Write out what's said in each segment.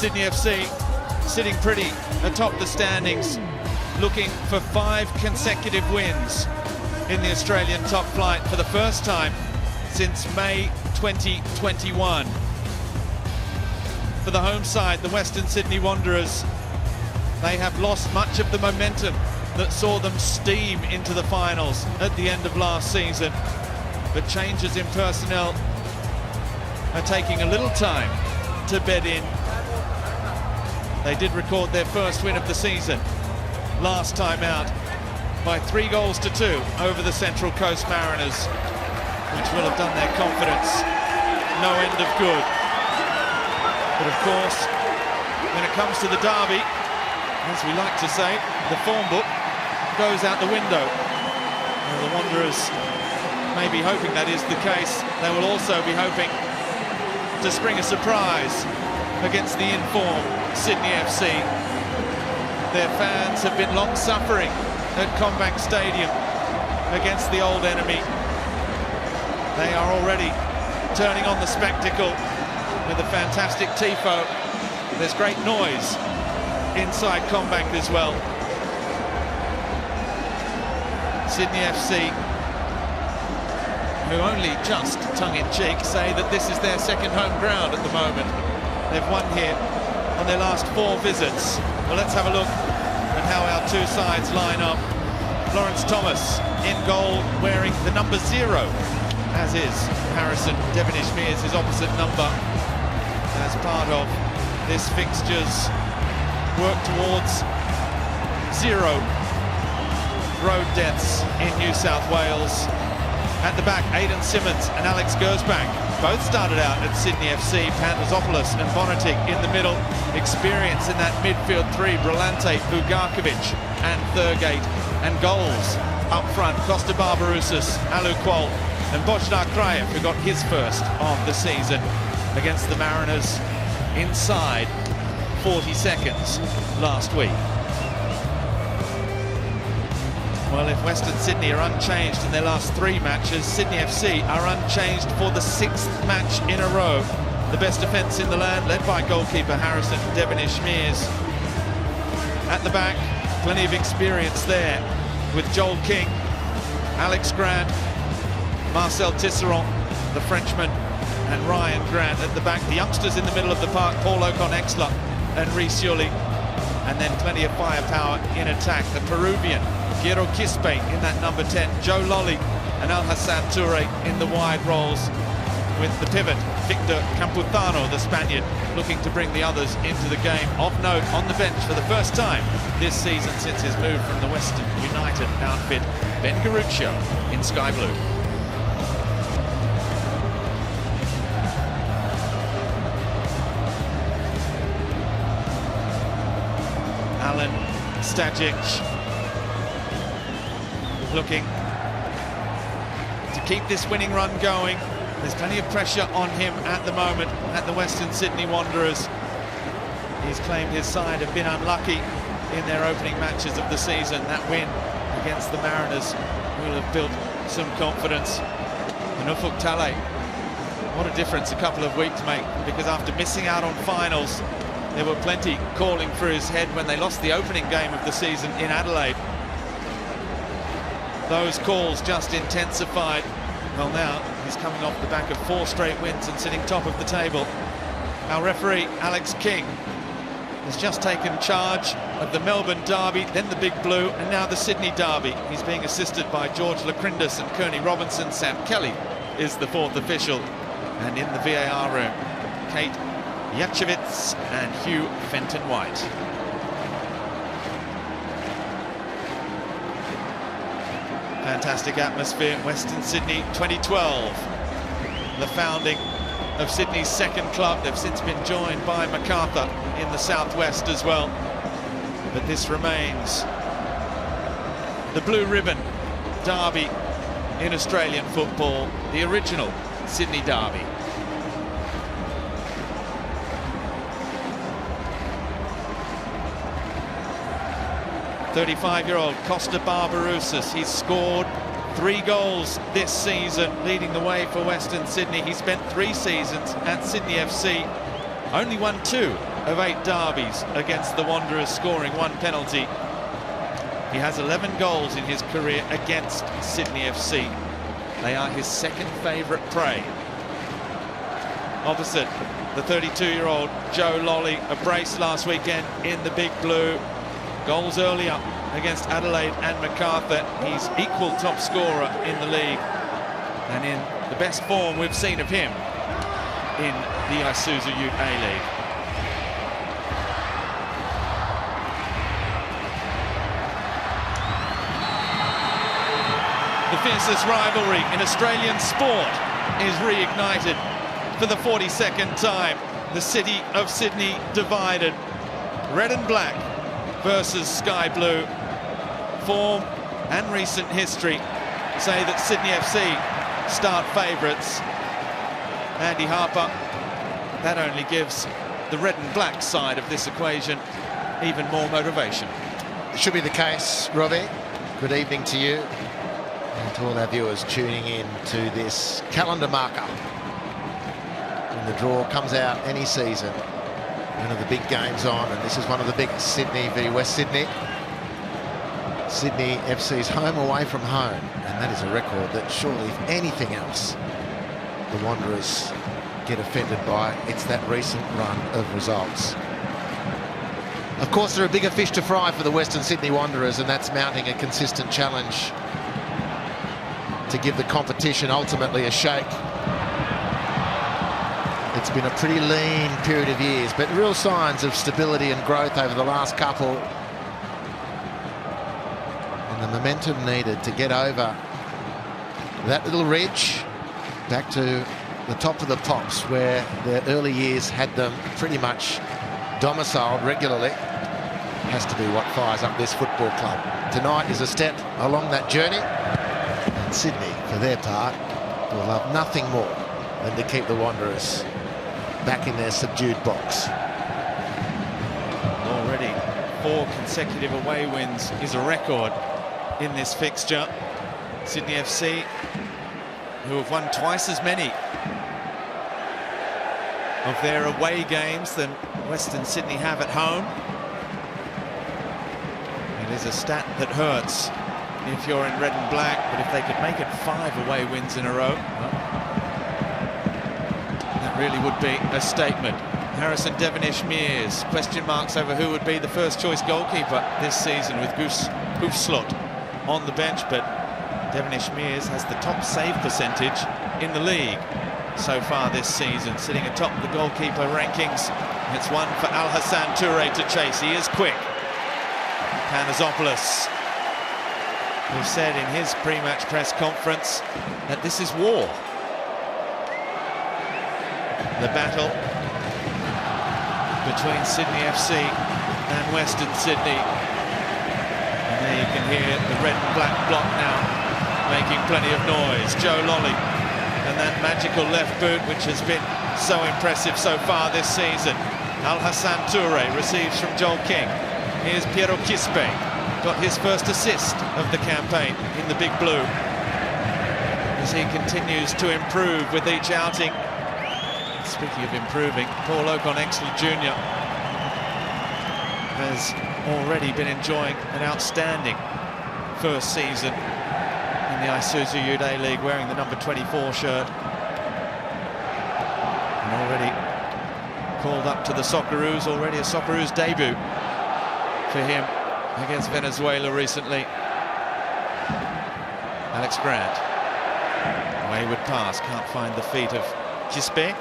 Sydney FC sitting pretty atop the standings, looking for 5 consecutive wins in the Australian top flight for the first time since May 2021. For the home side, the Western Sydney Wanderers, they have lost much of the momentum that saw them steam into the finals at the end of last season. But changes in personnel are taking a little time to bed in. They did record their first win of the season last time out by 3-2 over the Central Coast Mariners, which will have done their confidence no end of good. But of course, when it comes to the derby, as we like to say, the form book goes out the window. Well, the Wanderers may be hoping that is the case. They will also be hoping to spring a surprise against the in-form Sydney FC. Their fans have been long-suffering at CommBank Stadium against the old enemy. They are already turning on the spectacle with a fantastic tifo. There's great noise inside CommBank as well. Sydney FC, who only just tongue-in-cheek say that this is their second home ground at the moment. They've won here on their last 4 visits. Well, let's have a look at how our two sides line up. Lawrence Thomas in goal, wearing the number 0, as is Harrison. Devonish Mears, his opposite number, as part of this fixture's work towards 0 road deaths in New South Wales. At the back, Aidan Simmons and Alex Gersbach both started out at Sydney FC. Pantasopoulos and Bonatic in the middle. Experience in that midfield 3, Brillante, Bugarkovic and Thurgate. And goals up front, Costa Barbarouses, Alu Qual and Bojnar Krajev, who got his first of the season against the Mariners inside 40 seconds last week. Well, if Western Sydney are unchanged in their last 3 matches, Sydney FC are unchanged for the 6th match in a row. The best defence in the land, led by goalkeeper Harrison Devonish Mears. At the back, plenty of experience there with Joel King, Alex Grant, Marcel Tisserand, the Frenchman, and Ryan Grant at the back. The youngsters in the middle of the park, Paul Ocon-Exler and Rhys Yuli. And then plenty of firepower in attack. The Peruvian, Piero Quispe in that number 10, Joe Lolly and Al-Hassan Toure in the wide roles, with the pivot, Victor Campuzano, the Spaniard, looking to bring the others into the game. Of note, on the bench for the first time this season since his move from the Western United outfit, Ben Garuccio in sky blue. Alan Stajic looking to keep this winning run going. There's plenty of pressure on him at the moment at the Western Sydney Wanderers. He's claimed his side have been unlucky in their opening matches of the season. That win against the Mariners will have built some confidence. And Ufuk Talay, what a difference a couple of weeks make, because after missing out on finals, there were plenty calling for his head when they lost the opening game of the season in Adelaide. Those calls just intensified. Well, now he's coming off the back of 4 straight wins and sitting top of the table. Our referee, Alex King, has just taken charge of the Melbourne derby, then the Big Blue, and now the Sydney derby. He's being assisted by George Lacrindis and Kearney Robinson. Sam Kelly is the 4th official. And in the VAR room, Kate Yachevitz and Hugh Fenton-White. Fantastic atmosphere. Western Sydney 2012, the founding of Sydney's 2nd club. They've since been joined by Macarthur in the southwest as well. But this remains the blue ribbon derby in Australian football, the original Sydney derby. 35-year-old Costa Barbarouses. He's scored 3 goals this season, leading the way for Western Sydney. He spent 3 seasons at Sydney FC, only won 2 of 8 derbies against the Wanderers, scoring 1 penalty. He has 11 goals in his career against Sydney FC. They are his second favourite prey. Opposite, the 32-year-old Joe Lolly, a brace last weekend in the big blue. Goals earlier against Adelaide and Macarthur. He's equal top scorer in the league and in the best form we've seen of him in the Isuzu UTE League. The fiercest rivalry in Australian sport is reignited for the 42nd time. The city of Sydney divided. Red and black versus sky blue. Form and recent history say that Sydney FC start favourites. Andy Harper, that only gives the red and black side of this equation even more motivation. It should be the case, Robbie. Good evening to you and to all our viewers tuning in to this calendar marker. When the draw comes out any season, one of the big games on, and this is one of the biggest, Sydney v West Sydney. Sydney FC's home away from home, and that is a record that surely, if anything else, the Wanderers get offended by. It's that recent run of results. Of course, there are bigger fish to fry for the Western Sydney Wanderers, and that's mounting a consistent challenge to give the competition ultimately a shake. It's been a pretty lean period of years, but real signs of stability and growth over the last couple. And the momentum needed to get over that little ridge back to the top of the pops, where their early years had them pretty much domiciled regularly, has to be what fires up this football club. Tonight is a step along that journey, and Sydney, for their part, will love nothing more than to keep the Wanderers back in their subdued box. Already 4 consecutive away wins is a record in this fixture. Sydney FC, who have won twice as many of their away games than Western Sydney have at home. It is a stat that hurts if you're in red and black, but if they could make it 5 away wins in a row, well, that really would be a statement. Harrison Devonish-Mears, question marks over who would be the first choice goalkeeper this season, with Goose Hoofslot on the bench, but Devonish-Mears has the top save percentage in the league so far this season, sitting atop the goalkeeper rankings. It's one for Al Hassan Toure to chase. He is quick. Panazopoulos, who said in his pre-match press conference that this is war. The battle between Sydney FC and Western Sydney. And there you can hear the red and black block now making plenty of noise. Joe Lolly and that magical left boot, which has been so impressive so far this season. Al Hassan Toure receives from Joel King. Here's Piero Quispe, got his first assist of the campaign in the big blue, as he continues to improve with each outing. Speaking of improving, Paul Okonexley Jr. has already been enjoying an outstanding first season in the Isuzu UTE League, wearing the number 24 shirt, and already called up to the Socceroos, already a Socceroos debut for him against Venezuela recently. Alex Grant, wayward pass, can't find the feet of Quispe.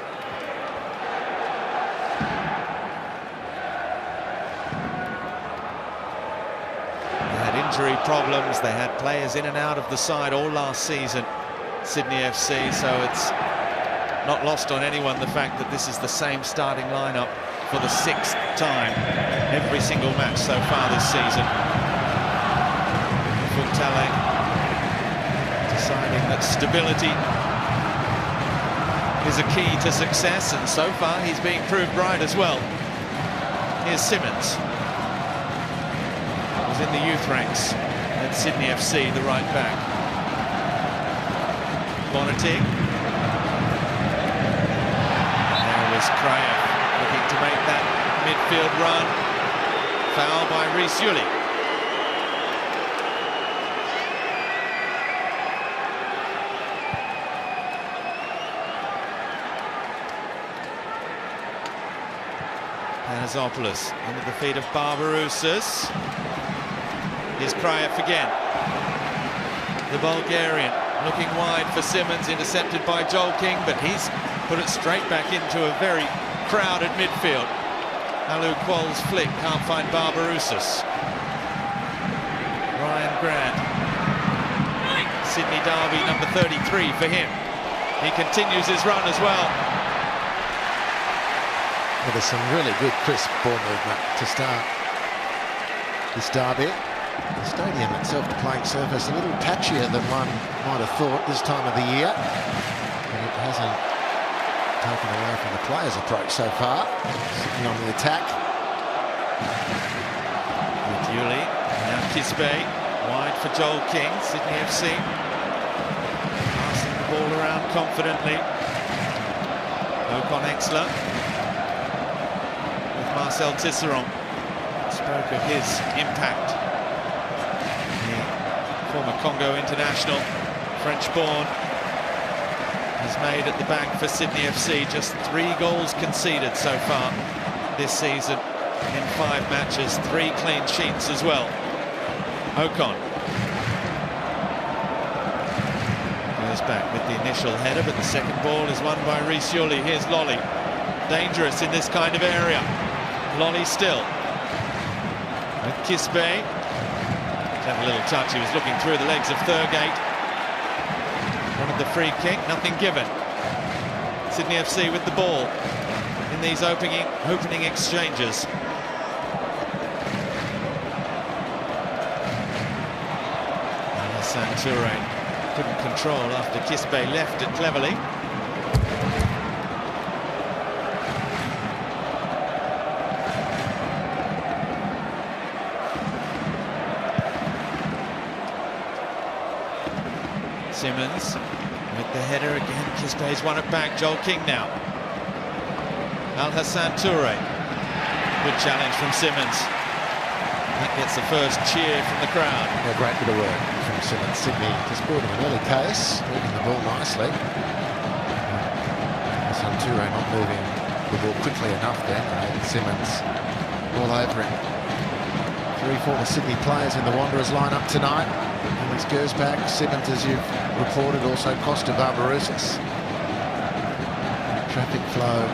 Injury problems, they had players in and out of the side all last season, Sydney FC, so it's not lost on anyone the fact that this is the same starting lineup for the 6th time every single match so far this season. Funtale deciding that stability is a key to success, and so far he's being proved right as well. Here's Simmons, in the youth ranks at Sydney FC, the right back. Bonatig. There was Kraev looking to make that midfield run. Foul by Rhys Yuli. Panazopoulos under the feet of Barbarouses. Here's Kraev again. The Bulgarian looking wide for Simmons, intercepted by Joel King, but he's put it straight back into a very crowded midfield. Alu Qual's flick can't find Barbarouses. Ryan Grant. Sydney Derby number 33 for him. He continues his run as well. Well, there's some really good crisp ball movement to start this derby. The stadium itself, the playing surface, a little patchier than one might have thought this time of the year. And it hasn't taken away from the players' approach so far. Sitting on the attack. With Yuli, now Kisbe, wide for Joel King, Sydney FC. Passing the ball around confidently. Ocon Exler. Marcel Tisserand spoke of his impact. The former Congo international, French-born, has made at the back for Sydney FC. Just 3 goals conceded so far this season in 5 matches, 3 clean sheets as well. Ocon goes back with the initial header, but the second ball is won by Rhys Yuli. Here's Lolly, dangerous in this kind of area. Lolly still with Kisbe. Have a little touch. He was looking through the legs of Thurgate. Wanted the free kick, nothing given. Sydney FC with the ball in these opening exchanges. Santure couldn't control after Kisbe left it cleverly. Simmons with the header again. Kisbe's won it back. Joel King now. Al Hassan Toure. Good challenge from Simmons. That gets the first cheer from the crowd. A great bit of work from Simmons. Sydney disputing an early case, moving the ball nicely. Hassan Toure not moving the ball quickly enough then. Simmons all over him. 3 former Sydney players in the Wanderers lineup tonight. Alex Gersbach, Simmons, as you've reported, also Costa Barbarouses. Traffic flow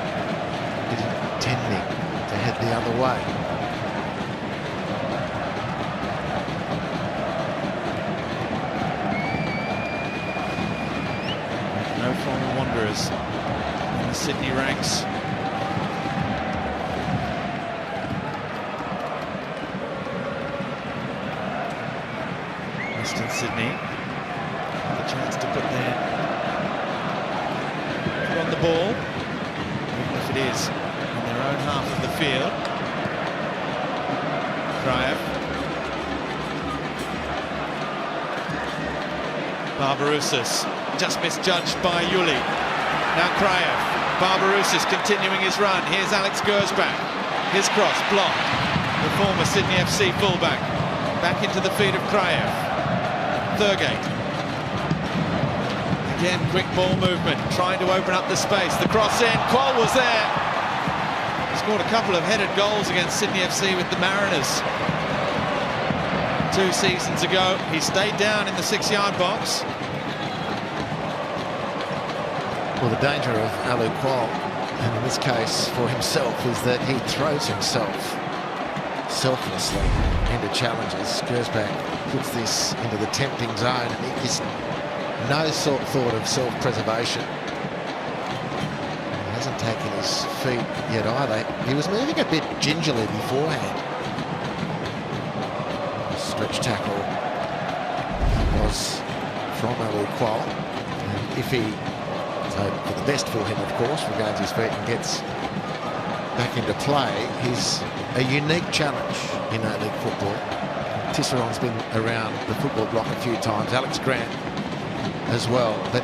is tending to head the other way. No former Wanderers in the Sydney ranks. Western Sydney, the chance to put their foot on the ball, even if it is on their own half of the field. Kraev. Barbarouses, just misjudged by Yuli. Now Kraev. Barbarouses continuing his run. Here's Alex Gersbach. His cross blocked. The former Sydney FC fullback. Back into the feet of Kraev. Thurgate. Again, quick ball movement, trying to open up the space. The cross in, Qual was there. Scored a couple of headed goals against Sydney FC with the Mariners 2 seasons ago. He stayed down in the 6-yard box. Well, the danger of Alu Qual, and in this case for himself, is that he throws himself selflessly into challenges. Gersbach puts this into the tempting zone, and he has no thought of self-preservation. He hasn't taken his feet yet either. He was moving a bit gingerly beforehand. A stretch tackle was from Alu Qual, and if he, so for the best for him of course, regains his feet and gets back into play, he's a unique challenge in A-League football. Tisserand's been around the football block a few times, Alex Grant as well, but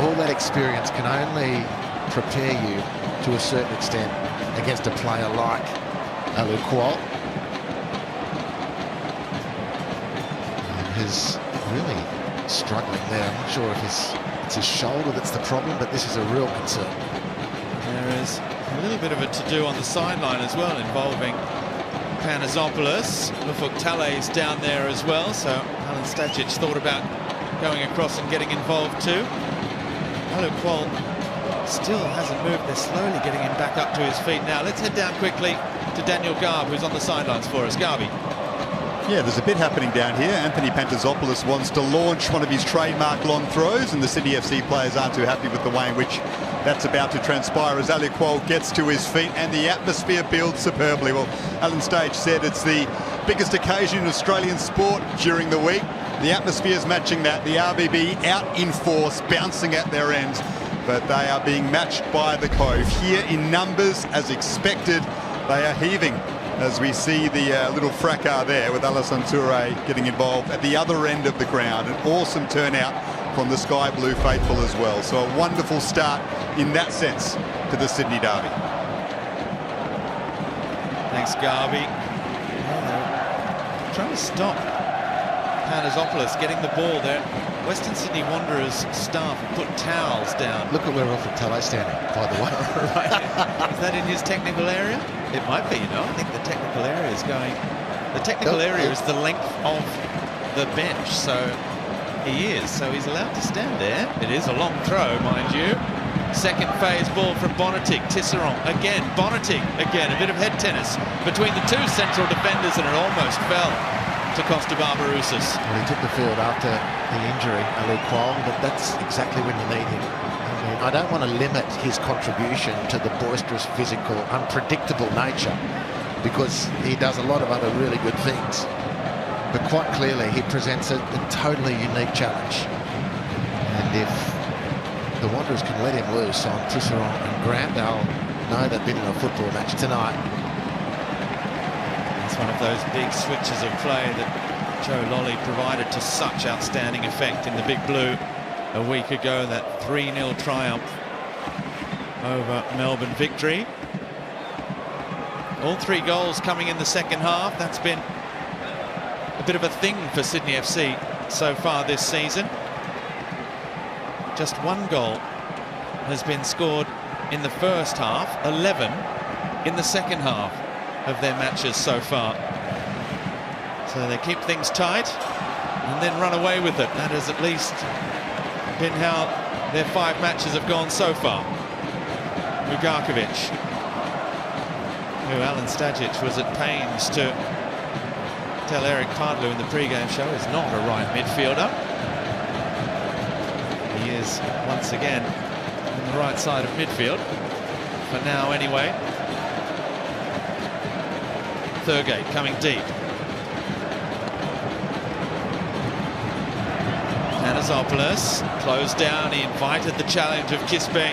all that experience can only prepare you to a certain extent against a player like Aluqual. He's really struggling there. I'm not sure if it's his shoulder that's the problem, but this is a real concern. There is a little bit of a to-do on the sideline as well, involving Panazopoulos. Lufuk Tale's down there as well, so Alan Stajic thought about going across and getting involved too. Aluqual still hasn't moved. They're slowly getting him back up to his feet now. Let's head down quickly to Daniel Garb, who's on the sidelines for us. Garby. Yeah, there's a bit happening down here. Anthony Pantazopoulos wants to launch one of his trademark long throws, and the Sydney FC players aren't too happy with the way in which that's about to transpire as Aluqual gets to his feet, and the atmosphere builds superbly. Well, Alan Stage said it's the biggest occasion in Australian sport during the week. The atmosphere is matching that. The RBB out in force, bouncing at their ends, but they are being matched by the Cove. Here in numbers, as expected, they are heaving as we see the little fracas there with Alassane Touré getting involved at the other end of the ground. An awesome turnout from the Sky Blue faithful as well. So a wonderful start in that sense to the Sydney derby. Thanks, Garby. Trying to stop Panazopoulos getting the ball there. Western Sydney Wanderers staff have put towels down. Look at where Lufuk Tale's standing, by the way. Right. Is that in his technical area? It might be, you know. I think the technical area is going... The technical area is the length of the bench, so he is. So he's allowed to stand there. It is a long throw, mind you. Second phase ball from Bonatic. Tisserand again. Bonatic again. A bit of head tennis between the two central defenders, and it almost fell to Costa Barbarouses. Well, he took the field after the injury, Aluqual, but that's exactly when you need him. I mean, I don't want to limit his contribution to the boisterous, physical, unpredictable nature, because he does a lot of other really good things. But quite clearly, he presents a totally unique challenge. And if the Wanderers can let him loose on Tisserand and Grant, they'll know they've been in a football match tonight. It's one of those big switches of play that Joe Lolly provided to such outstanding effect in the Big Blue a week ago, that 3-0 triumph over Melbourne Victory. All three goals coming in the second half. That's been a bit of a thing for Sydney FC so far this season. Just one goal has been scored in the first half, 11 in the second half of their matches so far. So they keep things tight and then run away with it. That has at least been how their 5 matches have gone so far. Ugarkovic, who Alan Stajic was at pains to tell Eric Pardlew in the pre-game show is not a right midfielder. He is once again on the right side of midfield, for now anyway. Thurgate coming deep. Panazopoulos closed down. He invited the challenge of Kispe.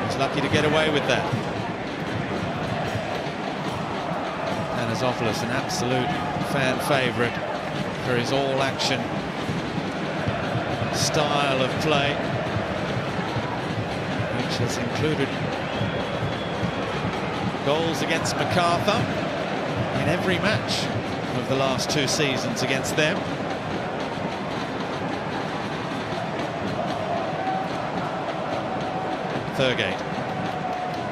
He's lucky to get away with that. Panazopoulos, an absolute fan favourite for his all-action style of play, which has included goals against MacArthur in every match of the last 2 seasons against them. Thurgate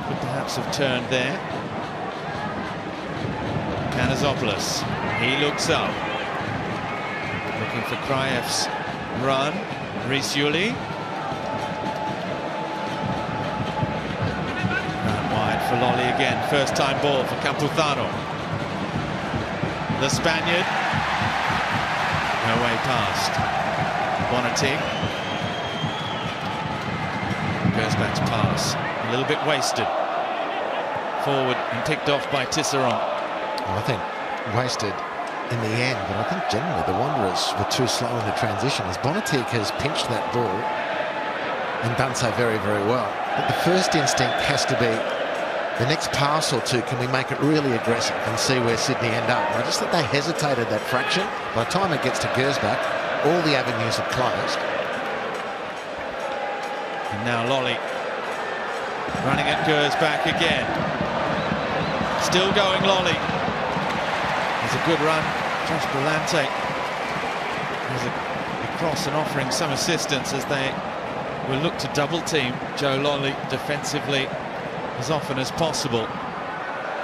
could perhaps have turned there. Panazopoulos, he looks up, looking for Kraev's run. Reece Yuli. For Lolly again, first time ball for Campuzano. The Spaniard, no way past. Bonatic goes back to pass, a little bit wasted. Forward and picked off by Tisserand. Well, I think wasted in the end, but I think generally the Wanderers were too slow in the transition, as Bonatic has pinched that ball and done so very, very well. But the first instinct has to be, the next pass or two, can we make it really aggressive and see where Sydney end up? And I just think they hesitated that fraction. By the time it gets to Gersbach, all the avenues are closed. And now Lolly Running at Gers back again. Still going Lolly. There's a good run. Josh Brillante has a cross and offering some assistance as they will look to double team Joe Lolly defensively as often as possible.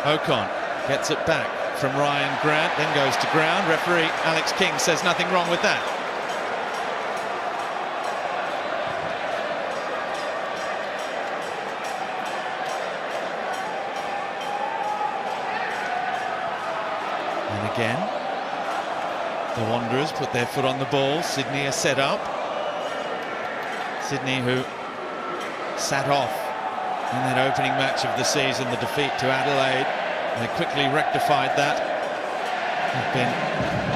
Ocon gets it back from Ryan Grant, then goes to ground. Referee Alex King says nothing wrong with that. And again, the Wanderers put their foot on the ball. Sydney are set up. Sydney, who sat off in that opening match of the season, the defeat to Adelaide. They quickly rectified that. They've been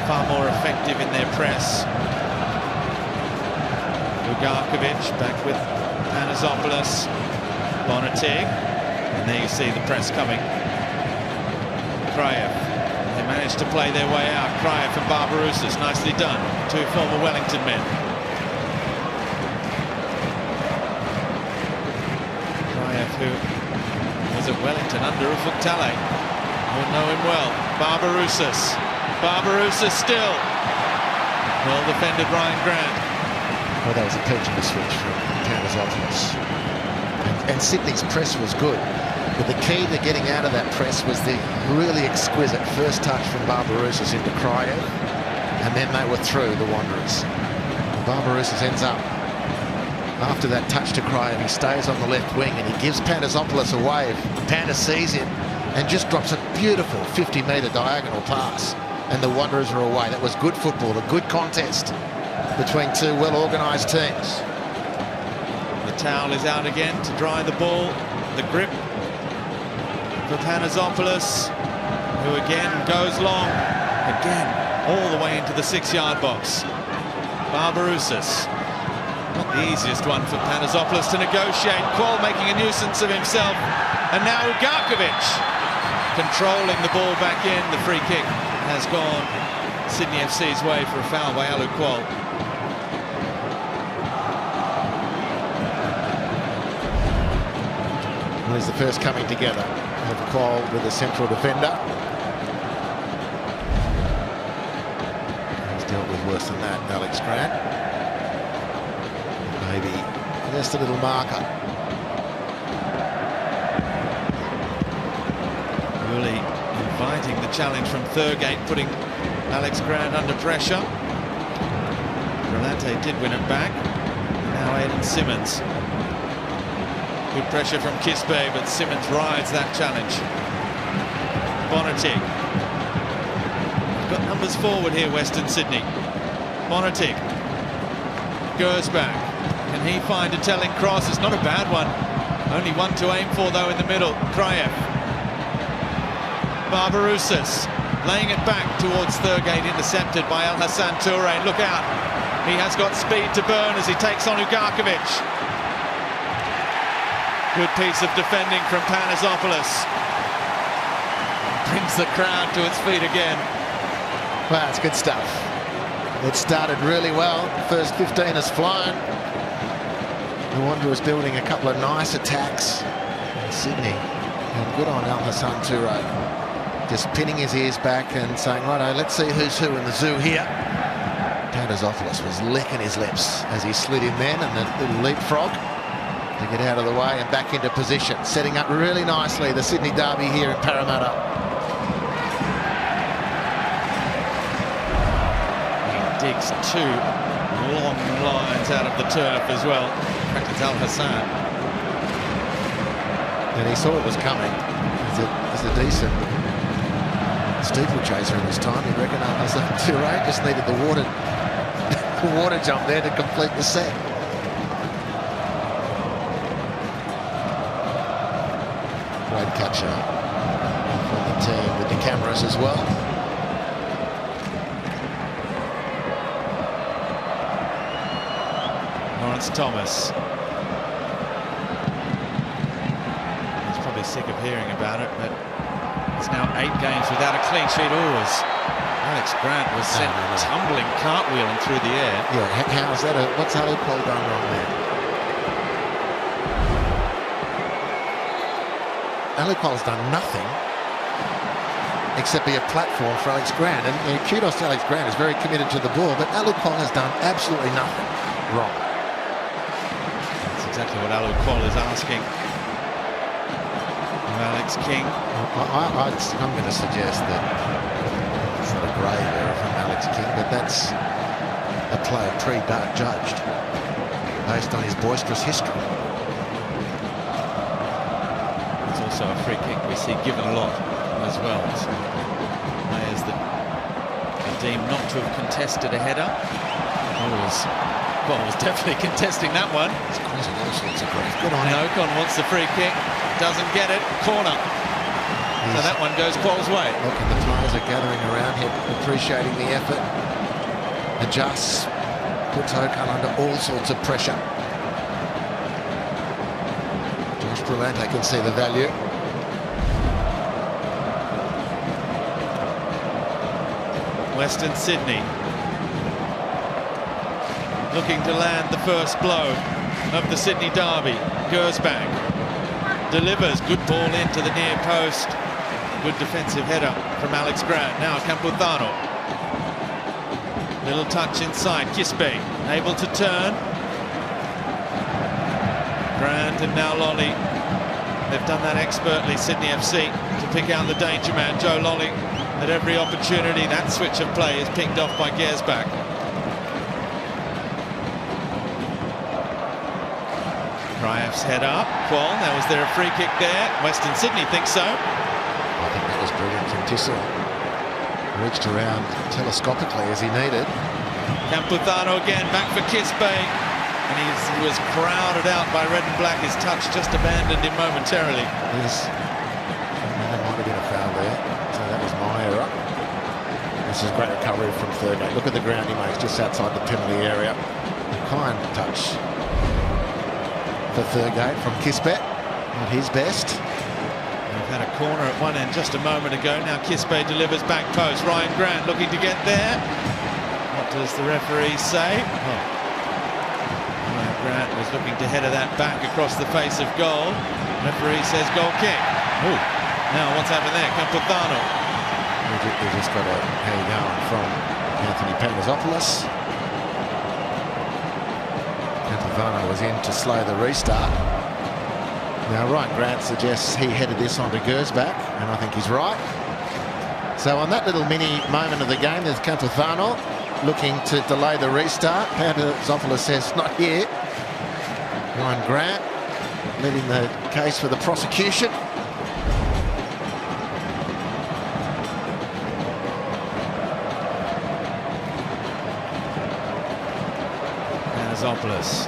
far more effective in their press. Ugarkovic back with Panazopoulos. Bonatig. And there you see the press coming. Kraev. They managed to play their way out. Kraev and Barbarouses. Nicely done. Two former Wellington men. Kraev, who was at Wellington under Ufuk-Talay. We'll know him well. Barbarouses. Barbarouses still. Well defended Ryan Grant. Well, that was a peaceful switch from Panazopoulos. And Sydney's press was good. But the key to getting out of that press was the really exquisite first touch from Barbarouses into Kraev. And then they were through, the Wanderers. Barbarouses ends up, after that touch to Kraev, he stays on the left wing and he gives Panazopoulos a wave. Panda sees him and just drops a beautiful 50-metre diagonal pass. And the Wanderers are away. That was good football, a good contest between two well-organised teams. The towel is out again to dry the ball. The grip for Panazopoulos, who again goes long. Again, all the way into the 6-yard box. Barbarouses. Not the easiest one for Panazopoulos to negotiate. Qual making a nuisance of himself. And now Ugarkovic controlling the ball back in. The free kick has gone Sydney FC's way for a foul by Alu Qual. Well, he's the first coming together of Qual with the central defender. He's dealt with worse than that, Alex Grant. Maybe just a little marker. Really inviting the challenge from Thurgate, putting Alex Grant under pressure. Brillante did win it back. Now Aidan Simmons. Good pressure from Kisbeh, but Simmons rides that challenge. Bonatig. Got numbers forward here, Western Sydney. Bonatig. Goes back. Can he find a telling cross? It's not a bad one. Only one to aim for, though, in the middle. Kraev. Barbarouses laying it back towards Thurgate, intercepted by Al Hassan Toure. Look out. He has got speed to burn as he takes on Ugarkovic. Good piece of defending from Panazopoulos. Brings the crowd to its feet again. Wow, it's good stuff. It started really well. The first 15 has flown. The Wanderers building a couple of nice attacks. And Sydney, and good on Al Hassan Toure. Just pinning his ears back and saying, righto, let's see who's who in the zoo here. Panazopoulos was licking his lips as he slid in then, and the little leapfrog to get out of the way and back into position. Setting up really nicely the Sydney derby here in Parramatta. He digs two long lines out of the turf as well. In fact, it's Al Hassan. And he saw it was coming. As a decent steeplechaser in his time, he reckoned Al Hassan Toure just needed the water jump there to complete the set. Great capture from the team with the cameras as well. Lawrence Thomas. He's probably sick of hearing about it, but it's now 8 games without a clean sheet. Alex Grant was sent tumbling, cartwheeling through the air. Yeah, how's that? What's Ali Qual done wrong there? Aliqual's done nothing except be a platform for Alex Grant. And kudos to Alex Grant, is very committed to the ball, but Aliqual has done absolutely nothing wrong. That's exactly what Aliqual is asking of Alex King. I'm going to suggest that it's not a grave error from Alex King, but that's a player pre-judged based on his boisterous history. It's also a free kick we see given a lot as well. So players that are deemed not to have contested a header. Was definitely contesting that one. It's causing all sorts of grief. Good on And him. Ocon wants the free kick, doesn't get it, corner. So that one goes Qual's way. Look, and the players are gathering around him, appreciating the effort. Adjusts, puts Ocon under all sorts of pressure. Josh Brillante can see the value. Western Sydney looking to land the first blow of the Sydney derby. Gersbach delivers, good ball into the near post. Good defensive header from Alex Grant. Now Campuzano. Little touch inside. Kispe able to turn. Grant and now Lolly. They've done that expertly, Sydney FC, to pick out the danger man, Joe Lolly. At every opportunity, that switch of play is picked off by Gersbach. Kraef's head up. Qual, now was there a free kick there? Western Sydney thinks so. I think that was brilliant from Tissot. Reached around telescopically as he needed. Campuzano again, back for Kispe. And he was crowded out by red and black. His touch just abandoned him momentarily. There might have been a foul there. So that was my error. This is great recovery from Thurgate. Look at the ground he makes just outside the penalty area. A kind touch for Thurgate from Kispe. Not his best. We've had a corner at one end just a moment ago. Now Kispe delivers back post. Ryan Grant looking to get there. What does the referee say? Ryan Grant was looking to header that back across the face of goal. Referee says goal kick. Ooh. Now what's happened there? Campuzano. We just got a how you going from Anthony Panagopoulos. Campuzano was in to slow the restart. Now Ryan Grant suggests he headed this onto Gersbach, and I think he's right. So on that little mini moment of the game, there's Campuzano looking to delay the restart. Panagopoulos says not here. Ryan Grant leading the case for the prosecution. Panagopoulos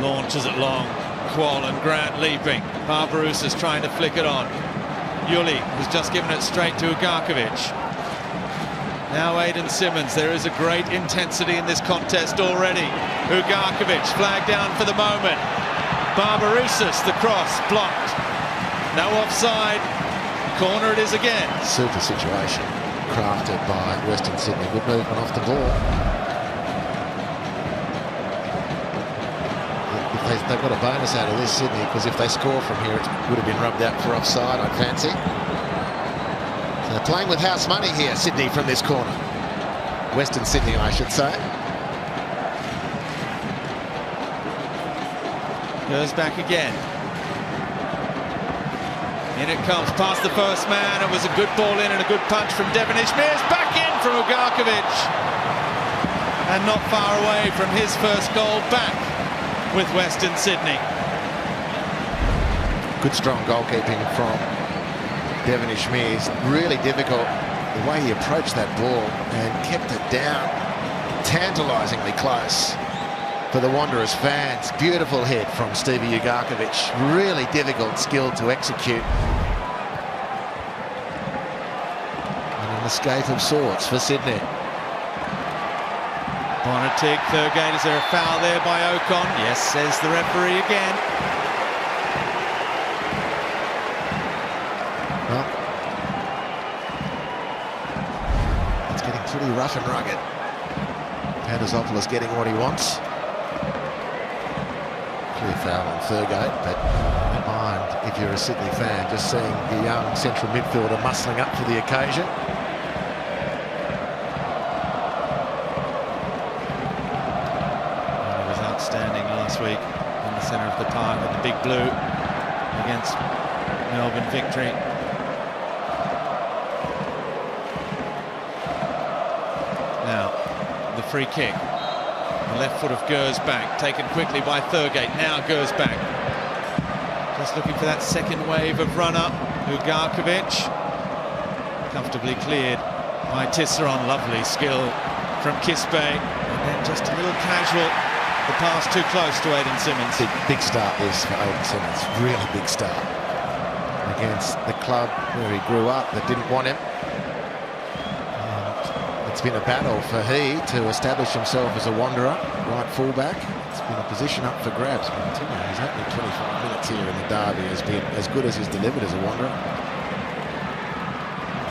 launches it long. Qual and Grant leaping. Barbarouses trying to flick it on. Yuli has just given it straight to Ugarkovic. Now Aidan Simmons. There is a great intensity in this contest already. Ugarkovic flagged down for the moment. Barbarouses, the cross blocked. No offside. Corner it is again. Super situation crafted by Western Sydney. Good movement off the ball. They've got a bonus out of this, Sydney, because if they score from here, it would have been rubbed out for offside, I'd fancy. So they're playing with house money here, Sydney, from this corner. Western Sydney, I should say. Goes back again. In it comes past the first man. It was a good ball in and a good punch from Devon Ishmael's back in from Ugarkovic. And not far away from his first goal back with Western Sydney. Good strong goalkeeping from Devon Ishmael's. Really difficult the way he approached that ball and kept it down. Tantalisingly close for the Wanderers fans. Beautiful hit from Stevie Ugarkovic. Really difficult skill to execute. And an escape of sorts for Sydney. Bonatic, Thurgate, is there a foul there by Ocon? Yes, says the referee again. Well, it's getting pretty rough and rugged. Panagopoulos getting what he wants. Clear foul on Thurgate, but never mind. if you're a Sydney fan, just seeing the young central midfielder muscling up for the occasion. He was outstanding last week in the centre of the park with the big blue against Melbourne Victory. Now, the free kick. The left foot of Gers back, taken quickly by Thurgate. Now Gers back. Just looking for that second wave of run-up. Ugarkovic. Comfortably cleared by Tisserand. Lovely skill from Kispe. And then just a little casual. The pass too close to Aidan Simmons. Big start this for Aidan Simmons. Really big start. Against the club where he grew up that didn't want him. It's been a battle for he to establish himself as a wanderer, right fullback. It's been a position up for grabs. But he's only 25 minutes here in the derby, has been as good as he's delivered as a wanderer.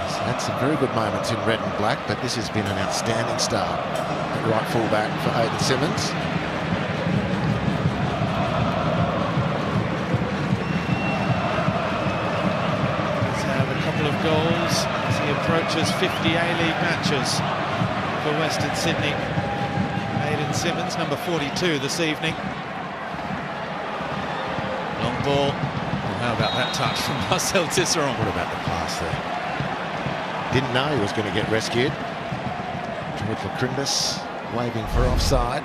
He's had some very good moments in red and black, but this has been an outstanding start at right fullback for Aidan Simmons. He's had a couple of goals. He approaches 50 A-League matches for Western Sydney. Aidan Simmons, number 42 this evening. Long ball. Oh, how about that touch from Marcel Tisserand? What about the pass there? Didn't know he was going to get rescued. George Lacrindis waving for offside.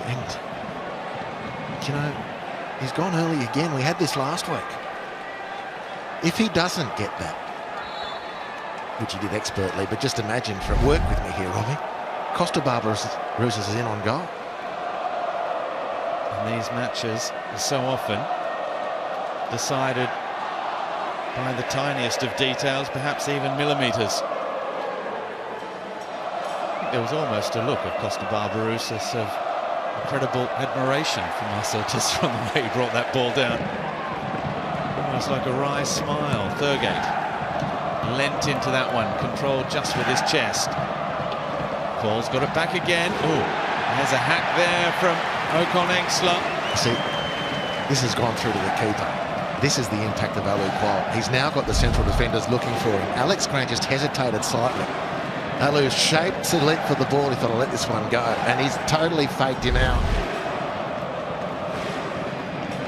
And you know, he's gone early again. We had this last week. If he doesn't get that, which he did expertly, but just imagine, work with me here, Robbie. Costa Barbarouses is in on goal. And these matches are so often decided by the tiniest of details, perhaps even millimetres. There was almost a look of Costa Barbarouses of incredible admiration for Marcel Tisserand the way he brought that ball down. Almost like a wry smile. Thurgate lent into that one, controlled just with his chest. Paul's got it back again. Oh, there's a hack there from Ocon-Engsler. See, this has gone through to the keeper. This is the impact of Alu Qual. He's now got the central defenders looking for him. Alex Grant just hesitated slightly. Alu shaped to leap for the ball. He thought, I'll let this one go. And he's totally faked him out.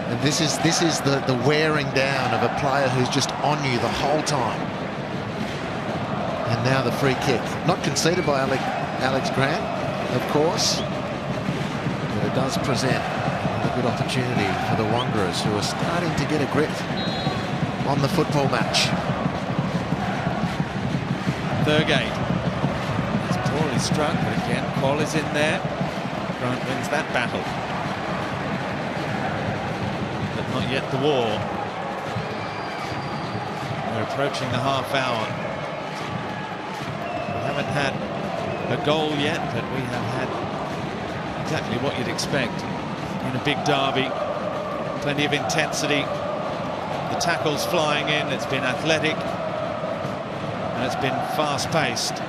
And this is the wearing down of a player who's just on you the whole time. And now the free kick. Not conceded by Alex Grant, of course. But it does present a good opportunity for the Wanderers, who are starting to get a grip on the football match. Thurgate. It's poorly struck, but again, Qual is in there. Grant wins that battle. But not yet the war. We're approaching the half hour. We haven't had a goal yet, but we have had exactly what you'd expect in a big derby. Plenty of intensity. The tackles flying in. It's been athletic. And it's been fast-paced.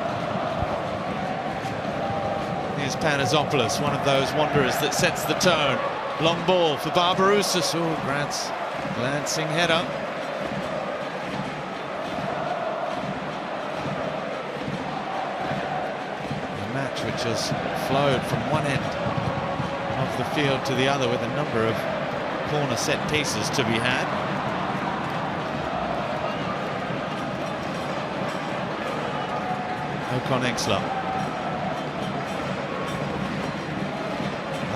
Here's Panazopoulos, one of those wanderers that sets the tone. Long ball for Barbarouses. Oh, Grant's glancing header. A match which has flowed from one end of the field to the other, with a number of corner set pieces to be had. Ocon-Engsler.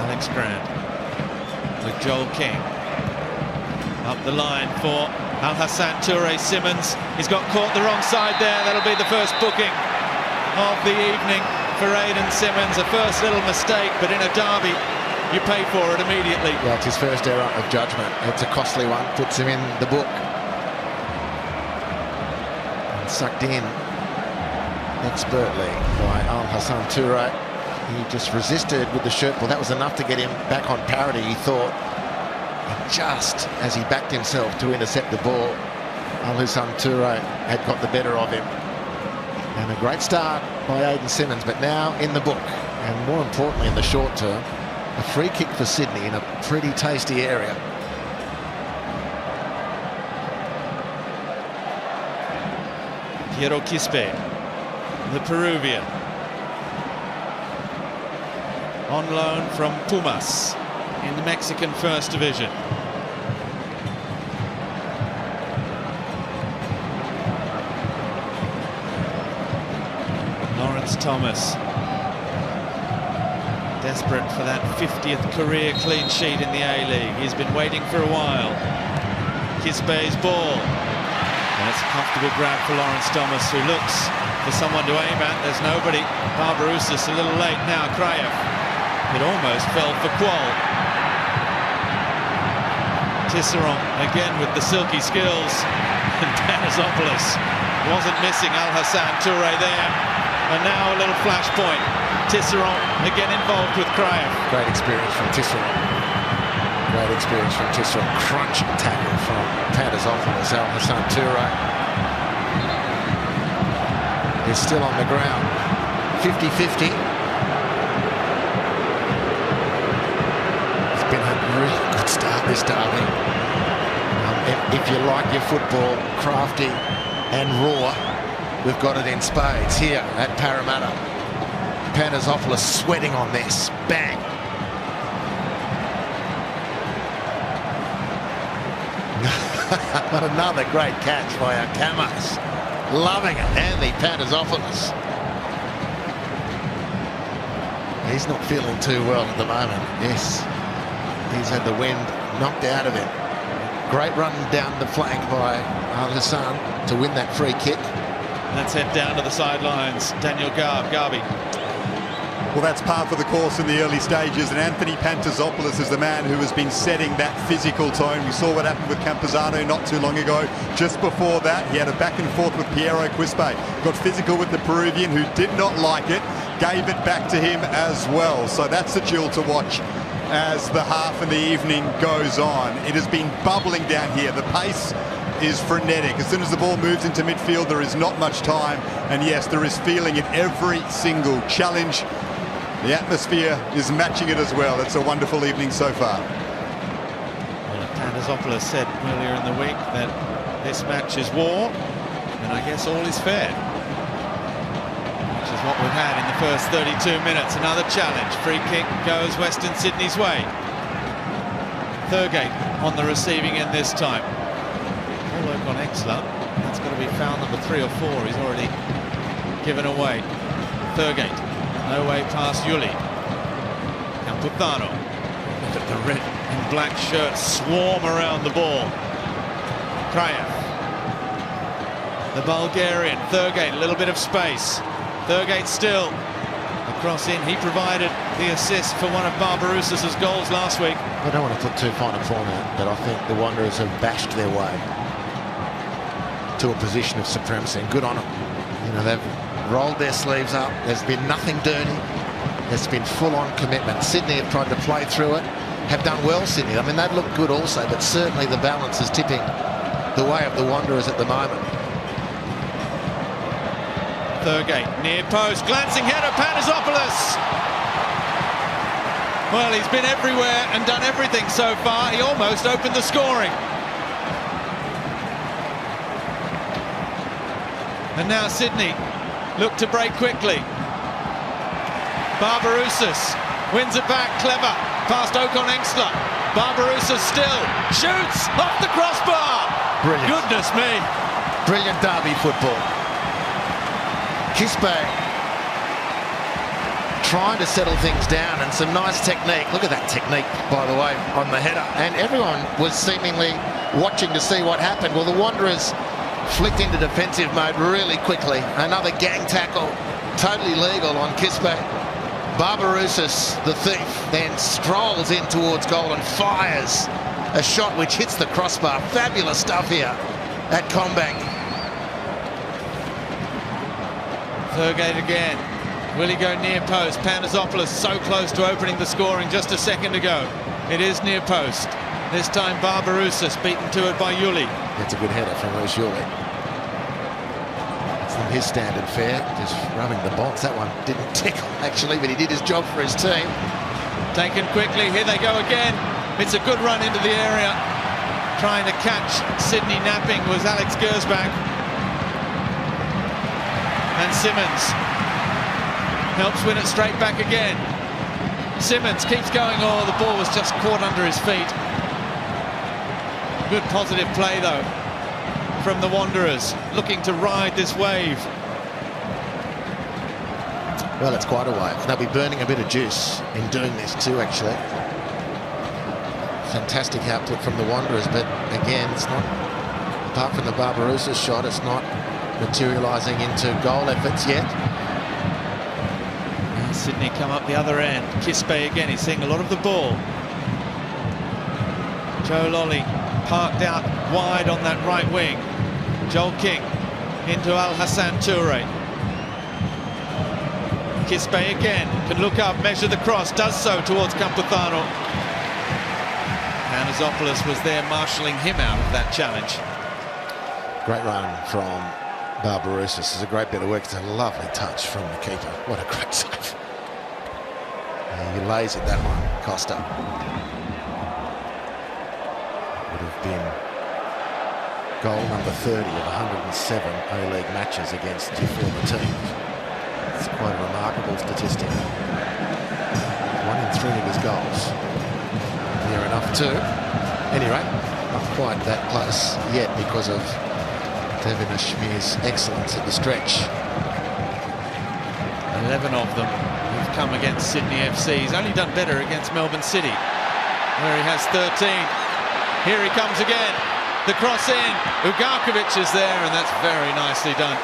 Alex Grant with Joel King. Up the line for Al Hassan Toure Simmons. He's got caught the wrong side there. That'll be the first booking of the evening for Aidan Simmons. A first little mistake, but in a derby, you pay for it immediately. Yeah, it's his first error of judgment. It's a costly one. Puts him in the book. And sucked in expertly by Al Hassan Toure. He just resisted with the shirt ball. That was enough to get him back on parity, he thought. And just as he backed himself to intercept the ball, Al Hassan Toure had got the better of him. And a great start by Aidan Simmons, but now in the book. And more importantly, in the short term, a free kick for Sydney in a pretty tasty area. Piero Quispe, the Peruvian, on loan from Pumas in the Mexican First Division. Lawrence Thomas, desperate for that 50th career clean sheet in the A-League. He's been waiting for a while. Quispe's ball. And it's a comfortable grab for Lawrence Thomas, who looks for someone to aim at. There's nobody. Barbarouses a little late now. Kraev. It almost fell for Qual. Tisserand again with the silky skills. And Panizopoulos wasn't missing Al-Hassan Toure there. And now a little flashpoint. Tisserand again involved with Kraev. Great experience from Tisserand. Great experience from Tisserand. Crunching tackle from Panizopoulos. Al-Hassan Toure is still on the ground. 50-50. It's been a really good start, this derby. If you like your football crafty and raw, we've got it in spades here at Parramatta. Panizopoulos sweating on this. Bang. But another great catch by our Camos. Loving it, Anthony Panizopoulos. He's not feeling too well at the moment. Yes, he's had the wind knocked out of him. Great run down the flank by Al-Hassan to win that free kick. Let's head down to the sidelines. Daniel Garby. Well, that's par for the course in the early stages, and Anthony Panizopoulos is the man who has been setting that physical tone. We saw what happened with Campuzano not too long ago. Just before that, he had a back and forth with Piero Quispe. Got physical with the Peruvian, who did not like it, gave it back to him as well. So that's the duel to watch as the half and the evening goes on. It has been bubbling down here. The pace is frenetic. As soon as the ball moves into midfield, there is not much time. And yes, there is feeling in every single challenge. The atmosphere is matching it as well. It's a wonderful evening so far. Well, Panizopoulos said earlier in the week that this match is war, and I guess all is fair. Which is what we've had in the first 32 minutes. Another challenge. Free kick goes Western Sydney's way. Thurgate on the receiving end this time. All over on Exler. That's got to be foul number 3 or 4. He's already given away. Thurgate. No way past Yuli. Campuzano. Look at the red and black shirt swarm around the ball. Kraev. The Bulgarian. Thurgate, a little bit of space. Thurgate still. Across in. He provided the assist for one of Barbarouses' goals last week. I don't want to put too fine a point on it, but I think the Wanderers have bashed their way to a position of supremacy, and good on them. You know, they've rolled their sleeves up. There's been nothing dirty. There's been full-on commitment. Sydney have tried to play through it, have done well, Sydney. I mean, they've looked good also, but certainly the balance is tipping the way of the Wanderers at the moment. Thurgate, near post, glancing header, Panizopoulos! Well, he's been everywhere and done everything so far. He almost opened the scoring. And now Sydney look to break quickly. Barbarouses wins it back, clever, past Ocon Exler. Barbarouses still, shoots off the crossbar. Brilliant. Goodness me. Brilliant derby football. Quispe trying to settle things down, and some nice technique. Look at that technique, by the way, on the header. And everyone was seemingly watching to see what happened. Well, the Wanderers flicked into defensive mode really quickly. Another gang tackle, totally legal on Quispe. Barbarouses, the thief, then strolls in towards goal and fires a shot which hits the crossbar. Fabulous stuff here at Combank. Thurgate again. Will he go near post? Panizopoulos so close to opening the scoring just a second ago. It is near post. This time Barbarouses beaten to it by Yuli. That's a good header from Roos Yuli. From his standard fare, just rubbing the box. That one didn't tickle actually, but he did his job for his team. Taken quickly, here they go again. It's a good run into the area. Trying to catch Sydney napping was Alex Gersbach. And Simmons helps win it straight back again. Simmons keeps going. Oh, the ball was just caught under his feet. Good positive play though from the Wanderers, looking to ride this wave. Well, it's quite a wave. They'll be burning a bit of juice in doing this too, actually. Fantastic output from the Wanderers, but again, it's not, apart from the Barbarouses shot, it's not materialising into goal efforts yet. And Sydney come up the other end. Kispe again, he's seeing a lot of the ball. Joe Lolly parked out wide on that right wing. Joel King into Al Hassan Toure. Kispe again, can look up, measure the cross, does so towards Campuzano. Anasopoulos was there marshalling him out of that challenge. Great run from Barbarouses. This is a great bit of work. It's a lovely touch from the keeper. What a great save. He lays it, that one, Costa. Would have been goal number 30 of 107 A-League matches against your former team. It's quite a remarkable statistic. 1 in 3 of his goals. Near enough too. Anyway, not quite that close yet because of Devin Ashmir's excellence at the stretch. 11 of them have come against Sydney FC. He's only done better against Melbourne City, where he has 13. Here he comes again. The cross in. Ugarkovic is there, and that's very nicely done.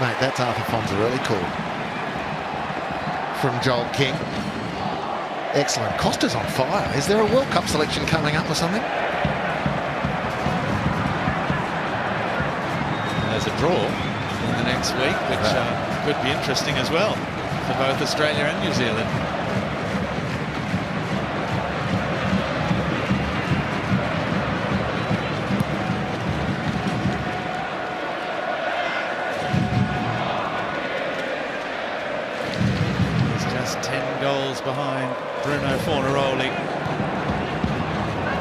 Mate, that's Arthur Fonzarelli call from Joel King. Excellent. Costa's on fire. Is there a World Cup selection coming up or something? There's a draw in the next week, which could be interesting as well for both Australia and New Zealand. He's just 10 goals behind Bruno Fornaroli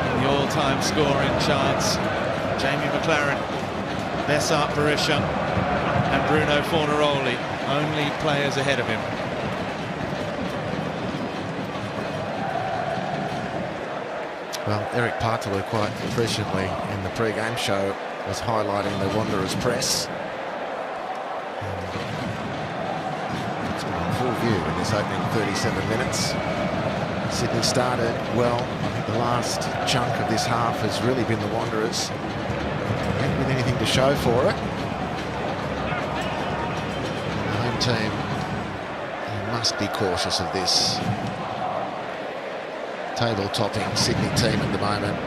in the all-time scoring charts. Jamie McLaren, Bessart Berisha and Bruno Fornaroli, only players ahead of him. Well, Eric Partaloo quite presciently in the pre-game show was highlighting the Wanderers press. It's been on full view in this opening 37 minutes. Sydney started well. I think the last chunk of this half has really been the Wanderers. Haven't been anything to show for it. The home team must be cautious of this table-topping Sydney team at the moment.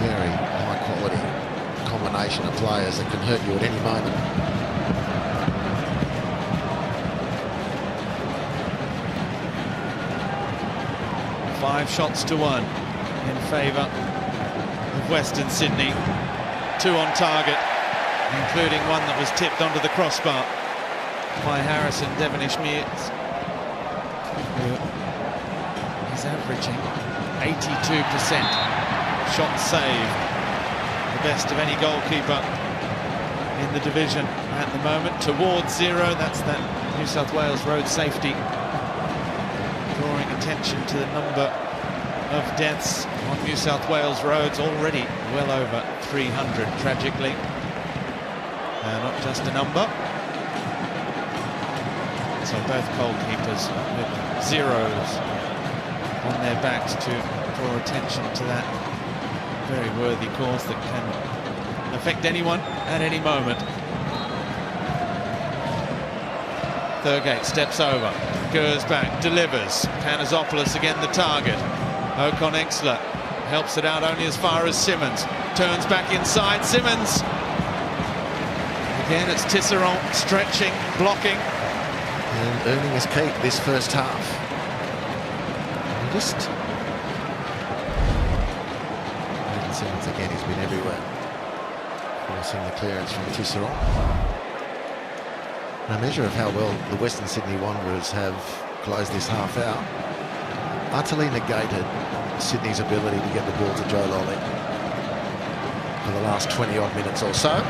Very high-quality combination of players that can hurt you at any moment. Five shots to 1 in favour of Western Sydney. 2 on target, including one that was tipped onto the crossbar by Harrison Devonish-Mears, who is averaging 82% shot save, the best of any goalkeeper in the division at the moment. Towards 0, that's that New South Wales road safety, drawing attention to the number of deaths on New South Wales roads, already well over 300, tragically. Not just a number. So both goalkeepers with zeros on their backs to draw attention to that very worthy cause that can affect anyone at any moment. Thurgate steps over, goes back, delivers. Panasopoulos again the target. Ocon Exler helps it out only as far as Simmons. Turns back inside, Simmons. Again, it's Tisserand stretching, blocking. And earning his keep this first half. And just... Simmons again, he's been everywhere. Forcing the clearance from Tisserand. A measure of how well the Western Sydney Wanderers have closed this half out. Utterly negated Sydney's ability to get the ball to Joe Lolly for the last 20-odd minutes or so.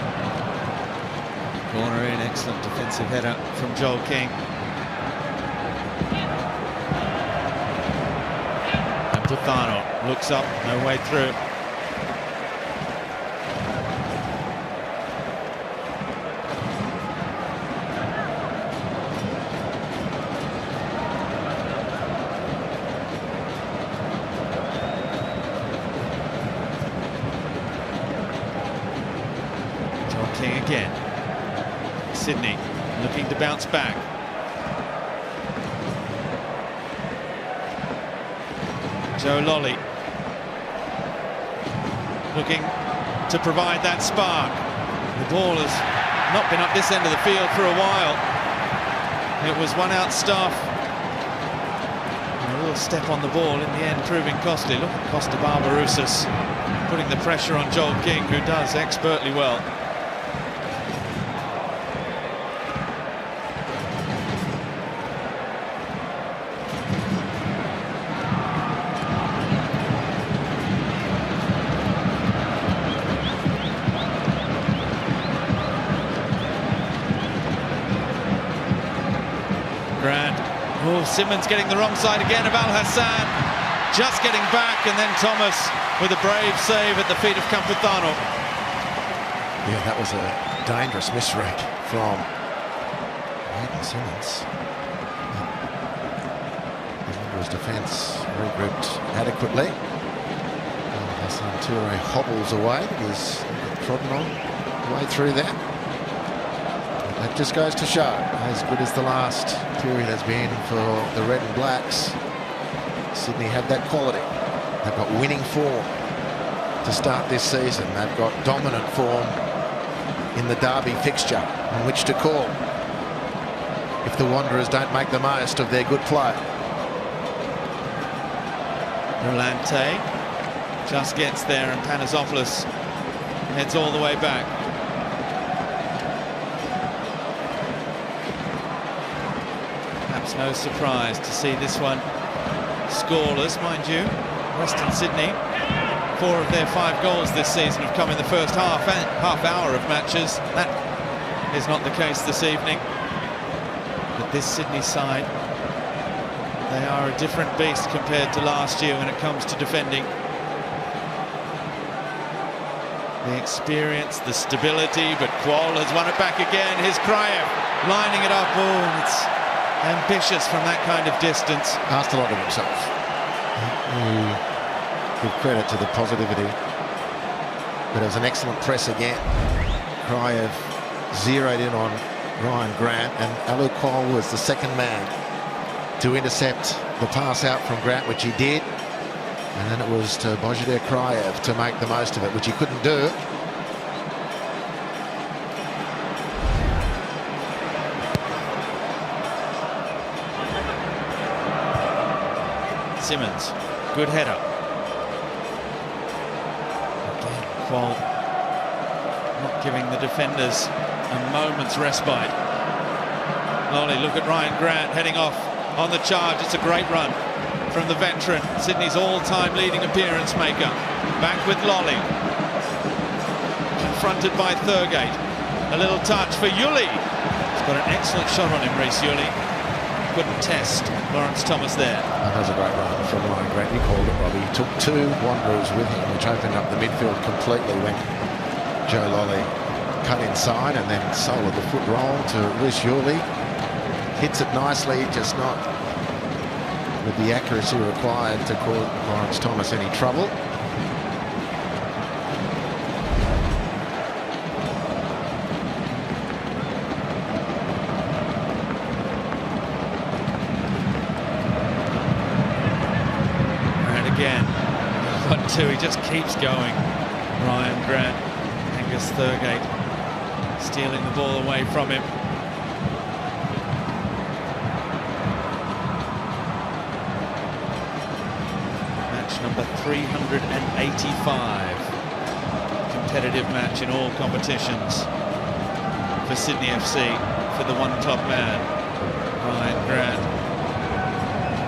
Corner in, excellent defensive header from Joel King. And Puthano looks up, no way through. Joel King again. Sydney looking to bounce back. Joe Lolly looking to provide that spark. The ball has not been up this end of the field for a while. It was one out Stuff. And a little step on the ball in the end proving costly. Look at Costa Barbarouses putting the pressure on Joel King, who does expertly well. Grant. Oh, Simmons getting the wrong side again of Al Hassan. Just getting back, and then Thomas with a brave save at the feet of Campuzano. Yeah, that was a dangerous misread from Simmons. His defence regrouped adequately. Al Hassan Toure hobbles away. He's trodden on the way through there. That just goes to show, as good as the last period has been for the Red and Blacks, Sydney have that quality. They've got winning form to start this season. They've got dominant form in the Derby fixture on which to call if the Wanderers don't make the most of their good play. Rolante just gets there, and Panasopoulos heads all the way back. Perhaps no surprise to see this one scoreless, mind you. Western Sydney, 4 of their 5 goals this season have come in the first half hour of matches. That is not the case this evening. But this Sydney side, they are a different beast compared to last year when it comes to defending. The experience, the stability, but Qual has won it back again. Here's Kraev lining it up. Oh, it's ambitious from that kind of distance. Asked a lot of himself. Give credit to the positivity. But it was an excellent press again. Kraev zeroed in on Ryan Grant, and Alu Qual was the second man to intercept the pass out from Grant, which he did. And then it was to Bojadir Kraev to make the most of it, which he couldn't do. Simmons, good header. Again, Qual not giving the defenders a moment's respite. Lolly, look at Ryan Grant heading off on the charge. It's a great run from the veteran, Sydney's all-time leading appearance maker. Back with Lolly. Confronted by Thurgate. A little touch for Yuli. He's got an excellent shot on him, Rhys Yuli. Couldn't test Lawrence Thomas there. That was a great run from Ryan Grant. He called it, Robbie. He took 2 Wanderers with him, which opened up the midfield completely when Joe Lolly cut inside, and then sole of the foot roll to Rhys Yuli. Hits it nicely, just not with the accuracy required to cause Lawrence Thomas any trouble. And again, 1-2, he just keeps going. Ryan Grant, Angus Thurgate stealing the ball away from him. Number 385 competitive match in all competitions for Sydney FC, for the one top man, Ryan Grant,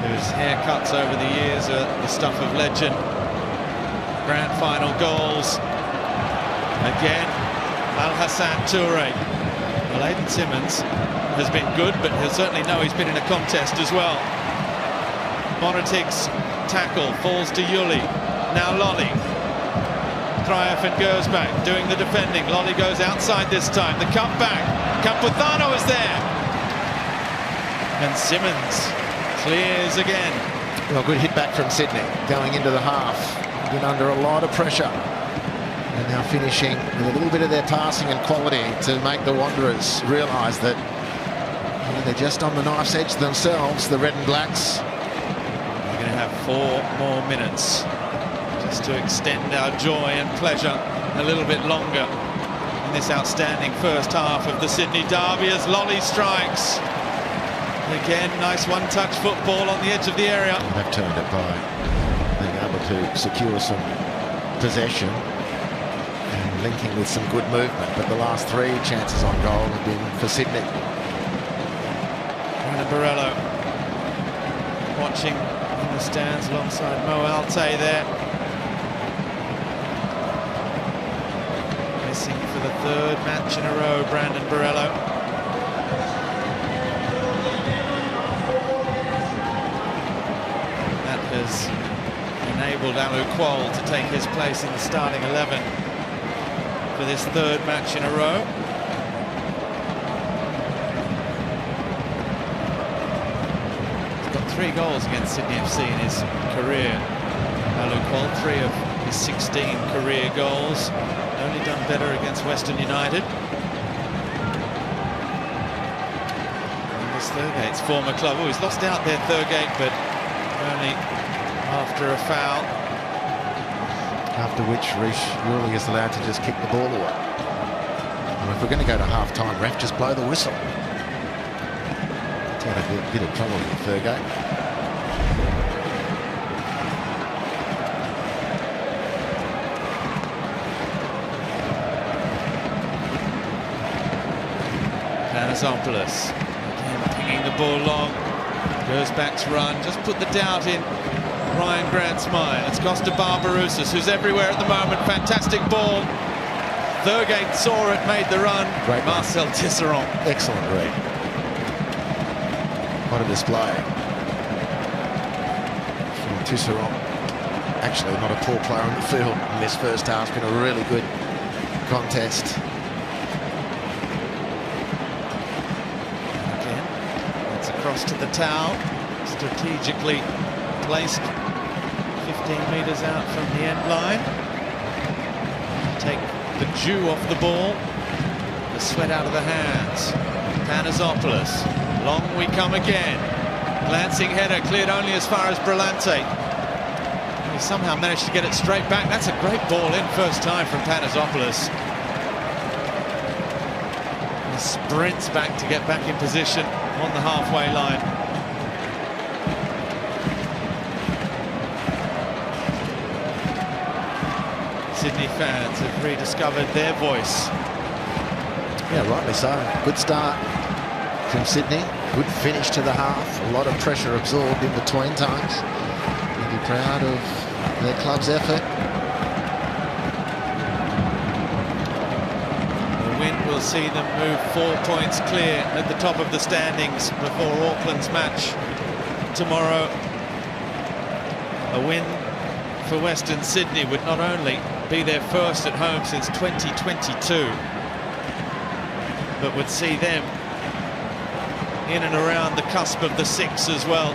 whose haircuts over the years are the stuff of legend. Grand final goals again. Al Hassan Toure Well, Aidan Simmons has been good, but he'll certainly know he's been in a contest as well. Bonatig's tackle falls to Yuli. Now Lolly. Triumph goes back, doing the defending. Lolly goes outside this time. The cut back. Campuzano is there. And Simmons clears again. Well, good hit back from Sydney going into the half. Been under a lot of pressure. And now finishing with a little bit of their passing and quality to make the Wanderers realise that they're just on the knife's edge themselves, the Red and Blacks. We're going to have 4 more minutes just to extend our joy and pleasure a little bit longer in this outstanding first half of the Sydney Derby as Lolly strikes. Again, nice one-touch football on the edge of the area. They've turned it by being able to secure some possession and linking with some good movement, but the last 3 chances on goal have been for Sydney. Brandon Barello watching in the stands alongside Mo Alte there. Missing for the 3rd match in a row, Brandon Barello. That has enabled Alu Kuol to take his place in the starting 11 for this 3rd match in a row. He's got 3 goals against Sydney FC in his career. Alu Kuol, 3 of his 16 career goals. Only done better against Western United. And this Thurgate's former club. Oh, he's lost out there, Thurgate, but only after a foul. After which Reece Rulli is allowed to just kick the ball away. And if we're going to go to half-time, ref, just blow the whistle. It's had a bit of trouble with Thurgate. Panasopoulos again pinging the ball long, goes back to run, just put the doubt in Ryan Grant's mind. It's cost to Barbarouses, who's everywhere at the moment. Fantastic ball. Thurgate saw it, made the run. Great Marcel Tisserand. Excellent read. What a display from Tisserand. Actually not a poor player on the field in this first half. It's been a really good contest. Across to the towel, strategically placed 15 metres out from the end line. Take the dew off the ball, the sweat out of the hands. Panasopoulos, long we come again. Glancing header, cleared only as far as Brillante. He somehow managed to get it straight back. That's a great ball in first time from Panasopoulos. He sprints back to get back in position on the halfway line. Sydney fans have rediscovered their voice. Yeah, rightly so. Good start from Sydney. Good finish to the half. A lot of pressure absorbed in between times. They'll be proud of their club's effort. Will see them move 4 points clear at the top of the standings before Auckland's match tomorrow. A win for Western Sydney would not only be their first at home since 2022, but would see them in and around the cusp of the 6 as well.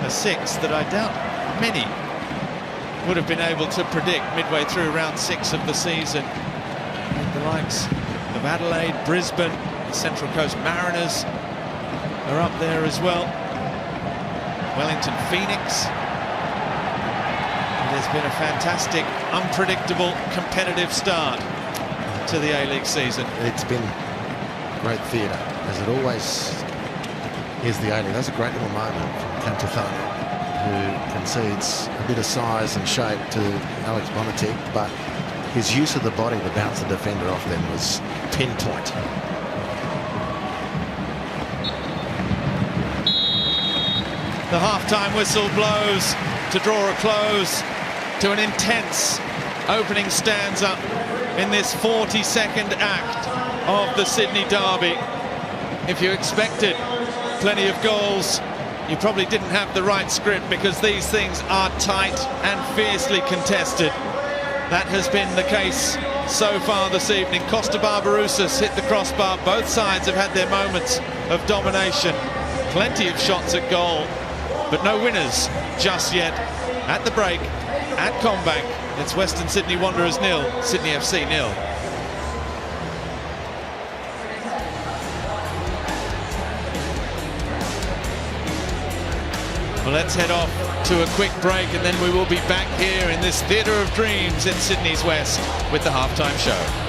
A 6 that I doubt many would have been able to predict midway through round 6 of the season. And the likes of Adelaide, Brisbane, the Central Coast Mariners are up there as well. Wellington Phoenix. There's been a fantastic, unpredictable, competitive start to the A-League season. It's been great theatre, as it always is the A-League. That's a great little moment from Campuzano, who concedes a bit of size and shape to Alex Bonatig, but his use of the body to bounce the defender off them was pinpoint. The half-time whistle blows to draw a close to an intense opening stanza in this 42nd act of the Sydney derby. If you expected plenty of goals, you probably didn't have the right script, because these things are tight and fiercely contested. That has been the case so far this evening. Barbarouses hit the crossbar. Both sides have had their moments of domination. Plenty of shots at goal, but no winners just yet. At the break, at Combank, it's Western Sydney Wanderers 0, Sydney FC 0. Well, let's head off to a quick break, and then we will be back here in this theatre of dreams in Sydney's West with the halftime show.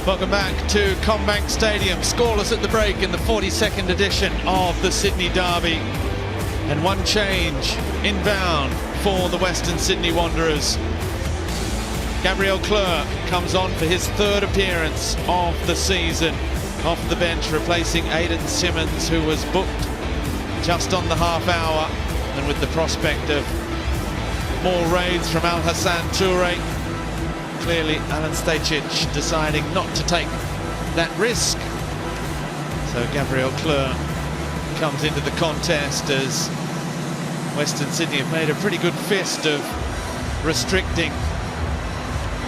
Welcome back to Combank Stadium. Scoreless at the break in the 42nd edition of the Sydney Derby. And one change inbound for the Western Sydney Wanderers. Gabriel Clerc comes on for his third appearance of the season off the bench, replacing Aidan Simmons, who was booked just on the half hour, and with the prospect of more raids from Al Hassan Toure. Clearly Alan Stejcic deciding not to take that risk. So Gabriel Clerc comes into the contest as Western Sydney have made a pretty good fist of restricting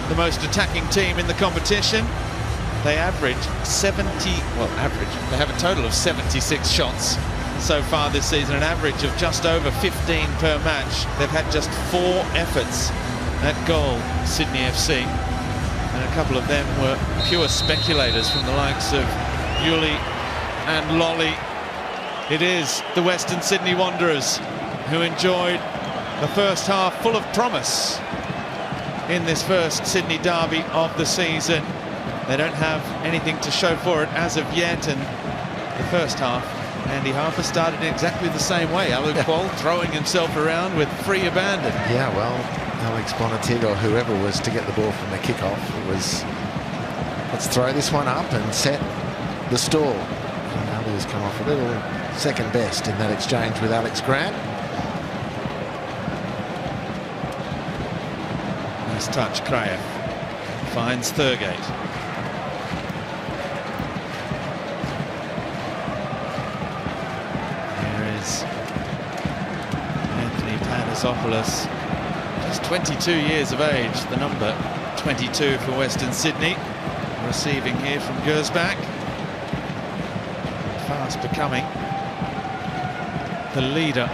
the most attacking team in the competition. They average they have a total of 76 shots so far this season, an average of just over 15 per match. They've had just 4 efforts at goal, Sydney FC, and a couple of them were pure speculators from the likes of Yuli and Lolly. It is the Western Sydney Wanderers who enjoyed the first half full of promise in this first Sydney Derby of the season. They don't have anything to show for it as of yet, and the first half, Andy Harper started in exactly the same way. Alu Qual throwing himself around with free abandon. Yeah, well, Alex Bonatig or whoever was to get the ball from the kickoff, it was, let's throw this one up and set the stall. And Alu's come off a little second best in that exchange with Alex Grant. Nice touch, Kraev. Finds Thurgate. Here is Anthony Panasopoulos. Just 22 years of age, the number 22 for Western Sydney. Receiving here from Gersbach. Fast becoming the leader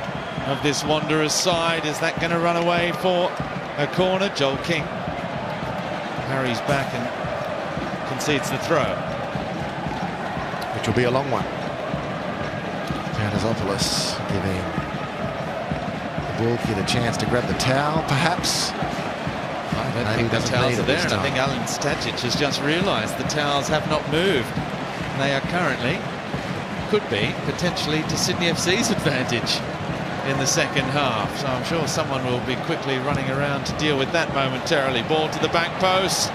of this Wanderers side. Is that going to run away for a corner? Joel King harries back and concedes the throw, which will be a long one. Panasopoulos giving the ball kid a chance to grab the towel, perhaps. I don't think the towels are there, and I think Alan Stajic has just realised the towels have not moved. They are currently, could be, potentially to Sydney FC's advantage in the second half. So I'm sure someone will be quickly running around to deal with that momentarily. Ball to the back post.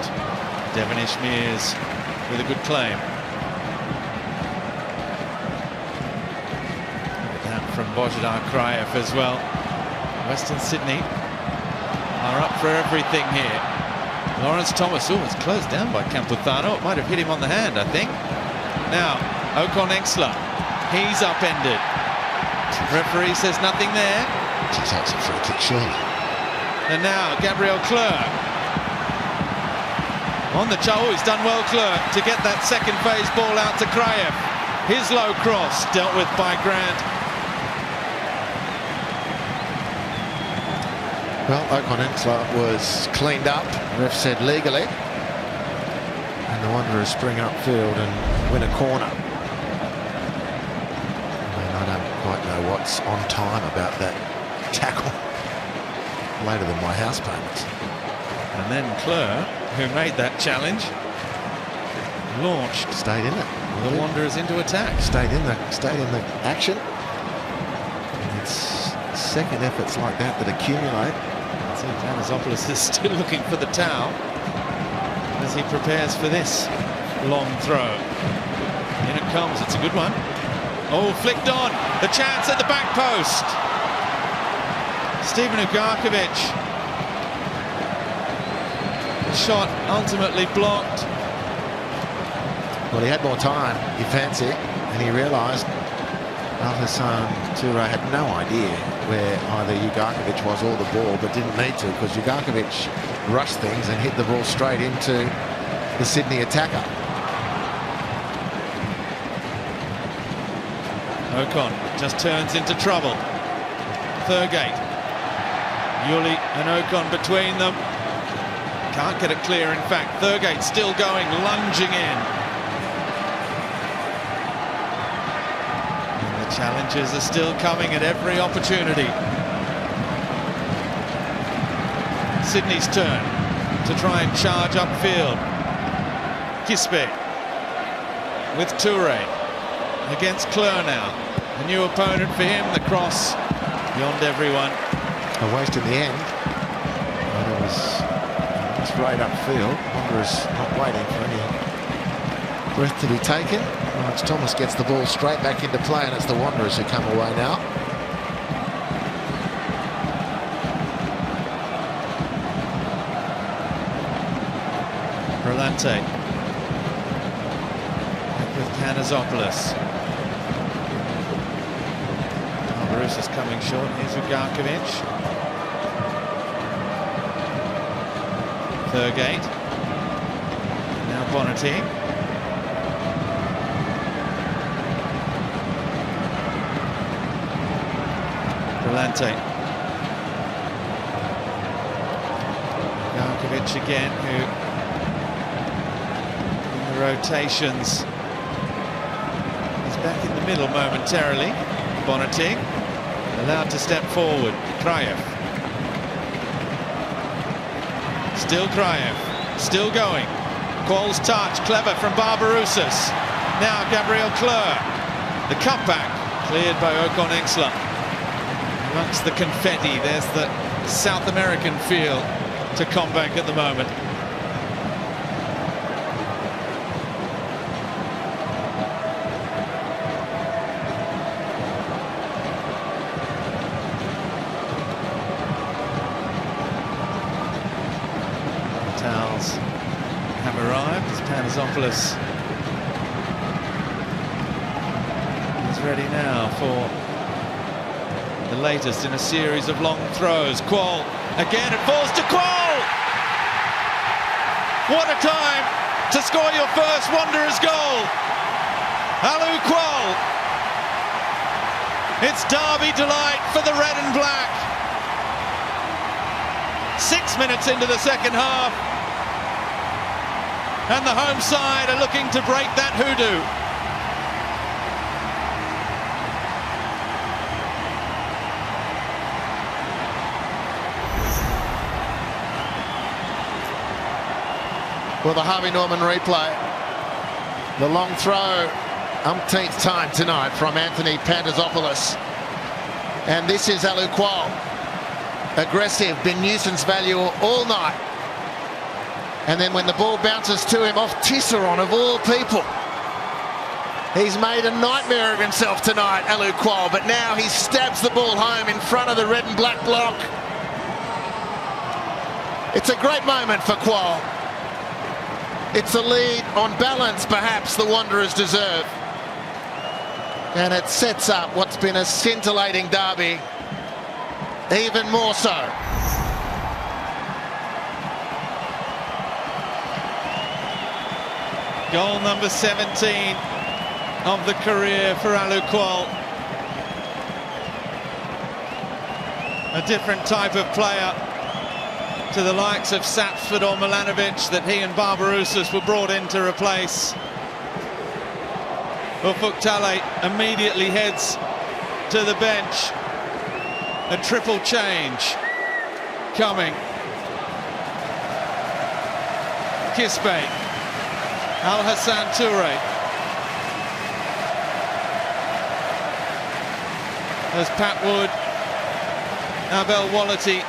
Devon Ishmears with a good claim. Look at that from Božidar Kraev as well. Western Sydney are up for everything here. Lawrence Thomas, it's closed down by Campuzano. It might have hit him on the hand, I think. Now, Ocon Exler, he's upended. Referee says nothing there. Geez, that's a free kick, surely. And now, Gabriel Clerc. On the he's done well, Clerc, to get that second phase ball out to Kraev. His low cross, dealt with by Grant. Well, Ocon Exler was cleaned up, ref said legally. And the Wanderers spring upfield and win a corner. I don't quite know what's on time about that tackle. Later than my house payments. And then Clerc, who made that challenge, launched. Stayed in it. The Wanderers into attack. Stayed in the action. And it's second efforts like that accumulate. See, Panasopoulos is still looking for the towel as he prepares for this long throw. In it comes. It's a good one. Oh, flicked on. The chance at the back post. Steven Ugarkovic. The shot ultimately blocked. Well, he had more time, you fancy, and he realised Alhassan Toure had no idea where either Ugarkovic was or the ball, but didn't need to, because Ugarkovic rushed things and hit the ball straight into the Sydney attacker. Ocon just turns into trouble. Thurgate. Yuli and Ocon between them. Can't get it clear, in fact. Thurgate still going, lunging in. And the challenges are still coming at every opportunity. Sydney's turn to try and charge upfield. Kispe with Toure against Clerc now. A new opponent for him, the cross beyond everyone. A waste in the end. But it was right upfield. Wanderers not waiting for any breath to be taken. Lawrence Thomas gets the ball straight back into play, and it's the Wanderers who come away now. Rolante with Panasopoulos. Barbarouses coming short. Here's Ugarkovic. Thurgate. Now Bonnetti. Rolante. Ugarkovic again, who in the rotations is back in the middle momentarily. Bonnetti allowed to step forward. Kraev. Still Kraev, still going. Qualls touch, clever from Barbarouses. Now Gabriel Clerc. The cutback cleared by Ocon Exler. Amongst the confetti, there's the South American feel to CommBank at the moment. Panizopoulos is ready now for the latest in a series of long throws. Qual, again it falls to Qual! What a time to score your first Wanderers goal! Alu Qual! It's derby delight for the red and black. 6 minutes into the second half, and the home side are looking to break that hoodoo. Well, the Harvey Norman replay. The long throw, umpteenth time tonight from Anthony Panizopoulos. And this is Alu Qual. Aggressive, been nuisance value all night. And then when the ball bounces to him off Tisserand of all people, he's made a nightmare of himself tonight, Alu Qual, but now he stabs the ball home in front of the red and black block. It's a great moment for Qual. It's a lead on balance, perhaps, the Wanderers deserve. And it sets up what's been a scintillating derby even more so. Goal number 17 of the career for Alu Qual. A different type of player to the likes of Sapsford or Milanovic that he and Barbarouses were brought in to replace. Ufuktale immediately heads to the bench. A triple change coming. Kisbeh, Al Hassan Toure. There's Pat Wood, Abel Wallety,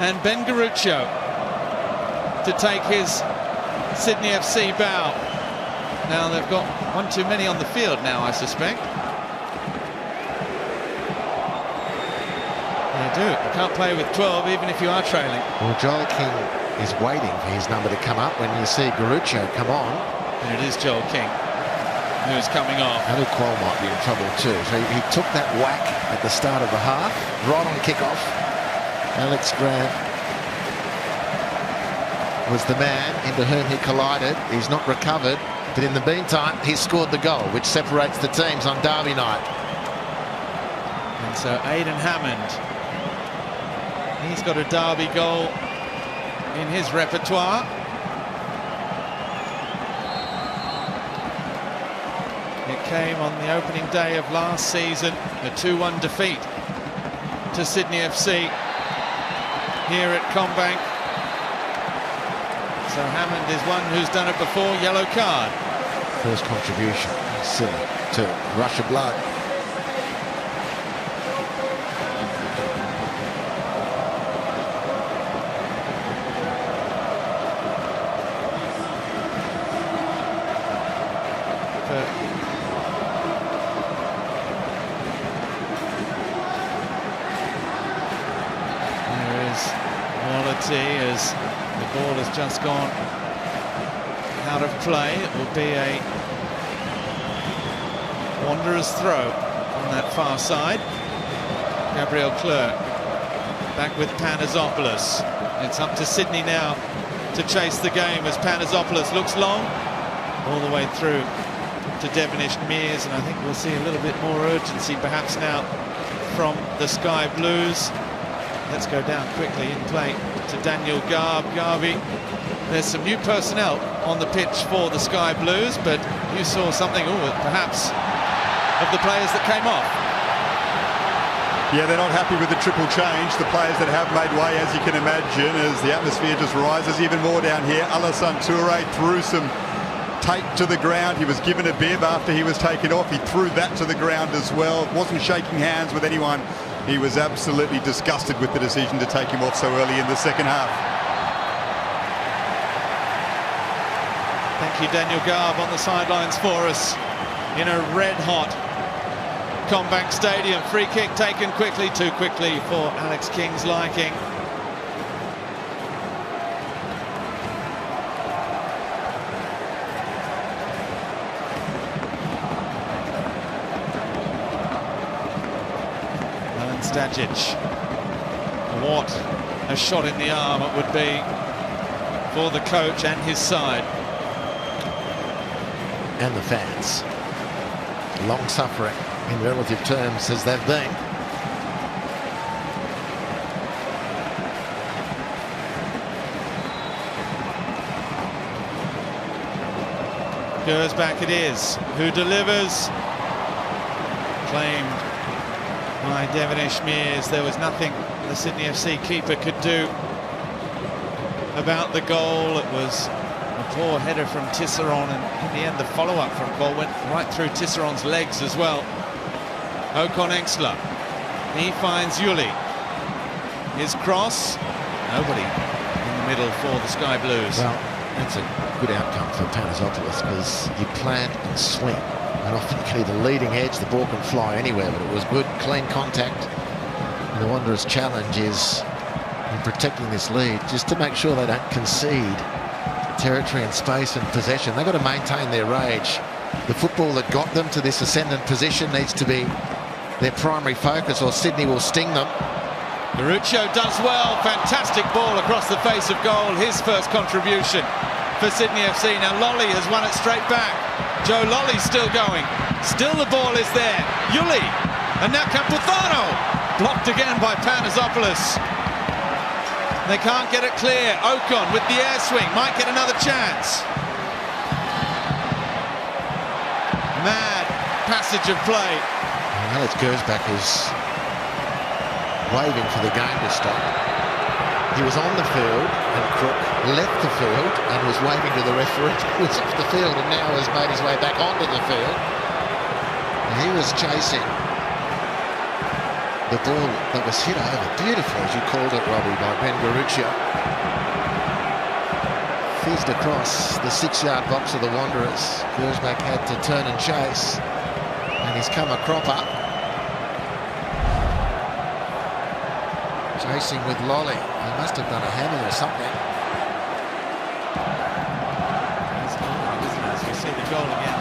and Ben Garuccio to take his Sydney FC bow. Now they've got one too many on the field now, I suspect. They do. You can't play with 12 even if you are trailing. Well, Joel King is waiting for his number to come up when you see Garuccio come on. And it is Joel King who's coming off. Alu Qual might be in trouble too. So he took that whack at the start of the half, right on kickoff. Alex Grant was the man into whom he collided. He's not recovered, but in the meantime, he scored the goal, which separates the teams on derby night. And so Aidan Hammond, he's got a derby goal in his repertoire. It came on the opening day of last season, a 2-1 defeat to Sydney FC here at Combank. So Hammond is one who's done it before. Yellow card. First contribution, silly, to rush of blood. There is Wallety as the ball has just gone out of play. It will be a Wanderers throw on that far side. Gabriel Clerc back with Panizopoulos. It's up to Sydney now to chase the game as Panizopoulos looks long all the way through to Devonish Mears, and I think we'll see a little bit more urgency perhaps now from the Sky Blues. Let's go down quickly in play to Daniel Garvey. There's some new personnel on the pitch for the Sky Blues, but you saw something, perhaps, of the players that came off. Yeah, they're not happy with the triple change. The players that have made way, as you can imagine, as the atmosphere just rises even more down here. Alassane Toure threw some tape to the ground. He was given a bib after he was taken off. He threw that to the ground as well. Wasn't shaking hands with anyone. He was absolutely disgusted with the decision to take him off so early in the second half. Thank you, Daniel Garb, on the sidelines for us in a red-hot Combank Stadium. Free kick taken quickly, too quickly for Alex King's liking. Stajic. What a shot in the arm it would be for the coach and his side. And the fans. Long suffering in relative terms as they've been. Goes back it is. Who delivers? Claimed by Devonish Mears. There was nothing the Sydney FC keeper could do about the goal. It was a poor header from Tisserand, and in the end the follow-up from goal went right through Tisserand's legs as well. Håkon Engsler. He finds Yuli. His cross. Nobody in the middle for the Sky Blues. Well, that's a good outcome for Panagopoulos, because you plant and swing, and often you can either leading edge, the ball can fly anywhere, but it was good, clean contact. And the Wanderers' challenge is in protecting this lead, just to make sure they don't concede territory and space and possession. They've got to maintain their rage. The football that got them to this ascendant position needs to be their primary focus, or Sydney will sting them. Maruccio does well. Fantastic ball across the face of goal. His first contribution for Sydney FC. Now Lolly has won it straight back. Joe Lolly's still going. Still the ball is there. Yuli. And now Campuzano. Blocked again by Panagopoulos. They can't get it clear. Ocon with the air swing. Might get another chance. Mad passage of play. Alex Gersbach is waving for the game to stop. He was on the field, and Crook left the field and was waving to the referee. He was off the field and now has made his way back onto the field. And he was chasing the ball that was hit over. Beautiful, as you called it, Robbie, by Ben Garuccio. Fizzed across the 6-yard box of the Wanderers. Gersbach had to turn and chase, and he's come a cropper. Chasing with Lolly. He must have done a hammy or something. As you see the goal again.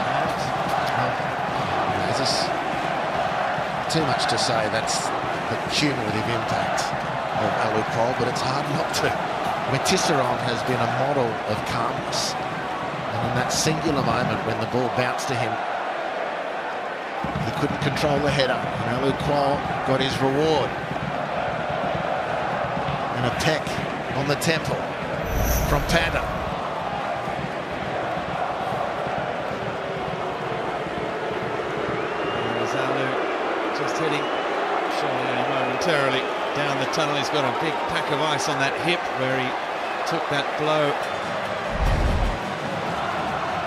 There's just too much to say. That's the cumulative impact of Ali Cole, but it's hard not to. I mean, Tisserand has been a model of calmness, and in that singular moment when the ball bounced to him, he couldn't control the header, and Ali Cole got his reward. And a peck on the temple from Panda. Zalu just hitting surely only momentarily down the tunnel. He's got a big pack of ice on that hip where he took that blow.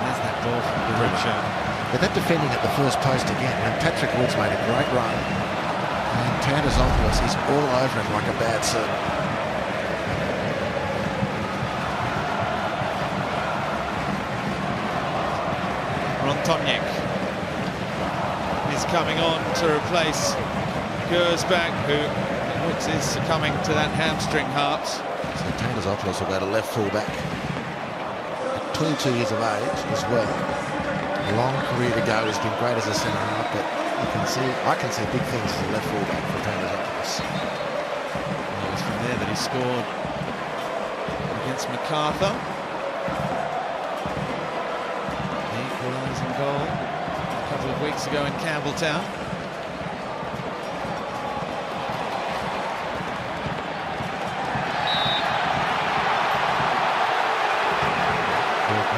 There's that ball from Garuccio. But that defending at the first post again, and Patrick Woods made a great run. And Panagopoulos is all over him like a bad servant. Toniek is coming on to replace Gersbach, who looks is succumbing to that hamstring, Harps. So Panagopoulos will go to left full-back. 22 years of age as well. A long career to go. He's been great as a centre-half, but I can see big things as a left full-back for Panagopoulos. It was from there that he scored against MacArthur. Goal a couple of weeks ago in Campbelltown.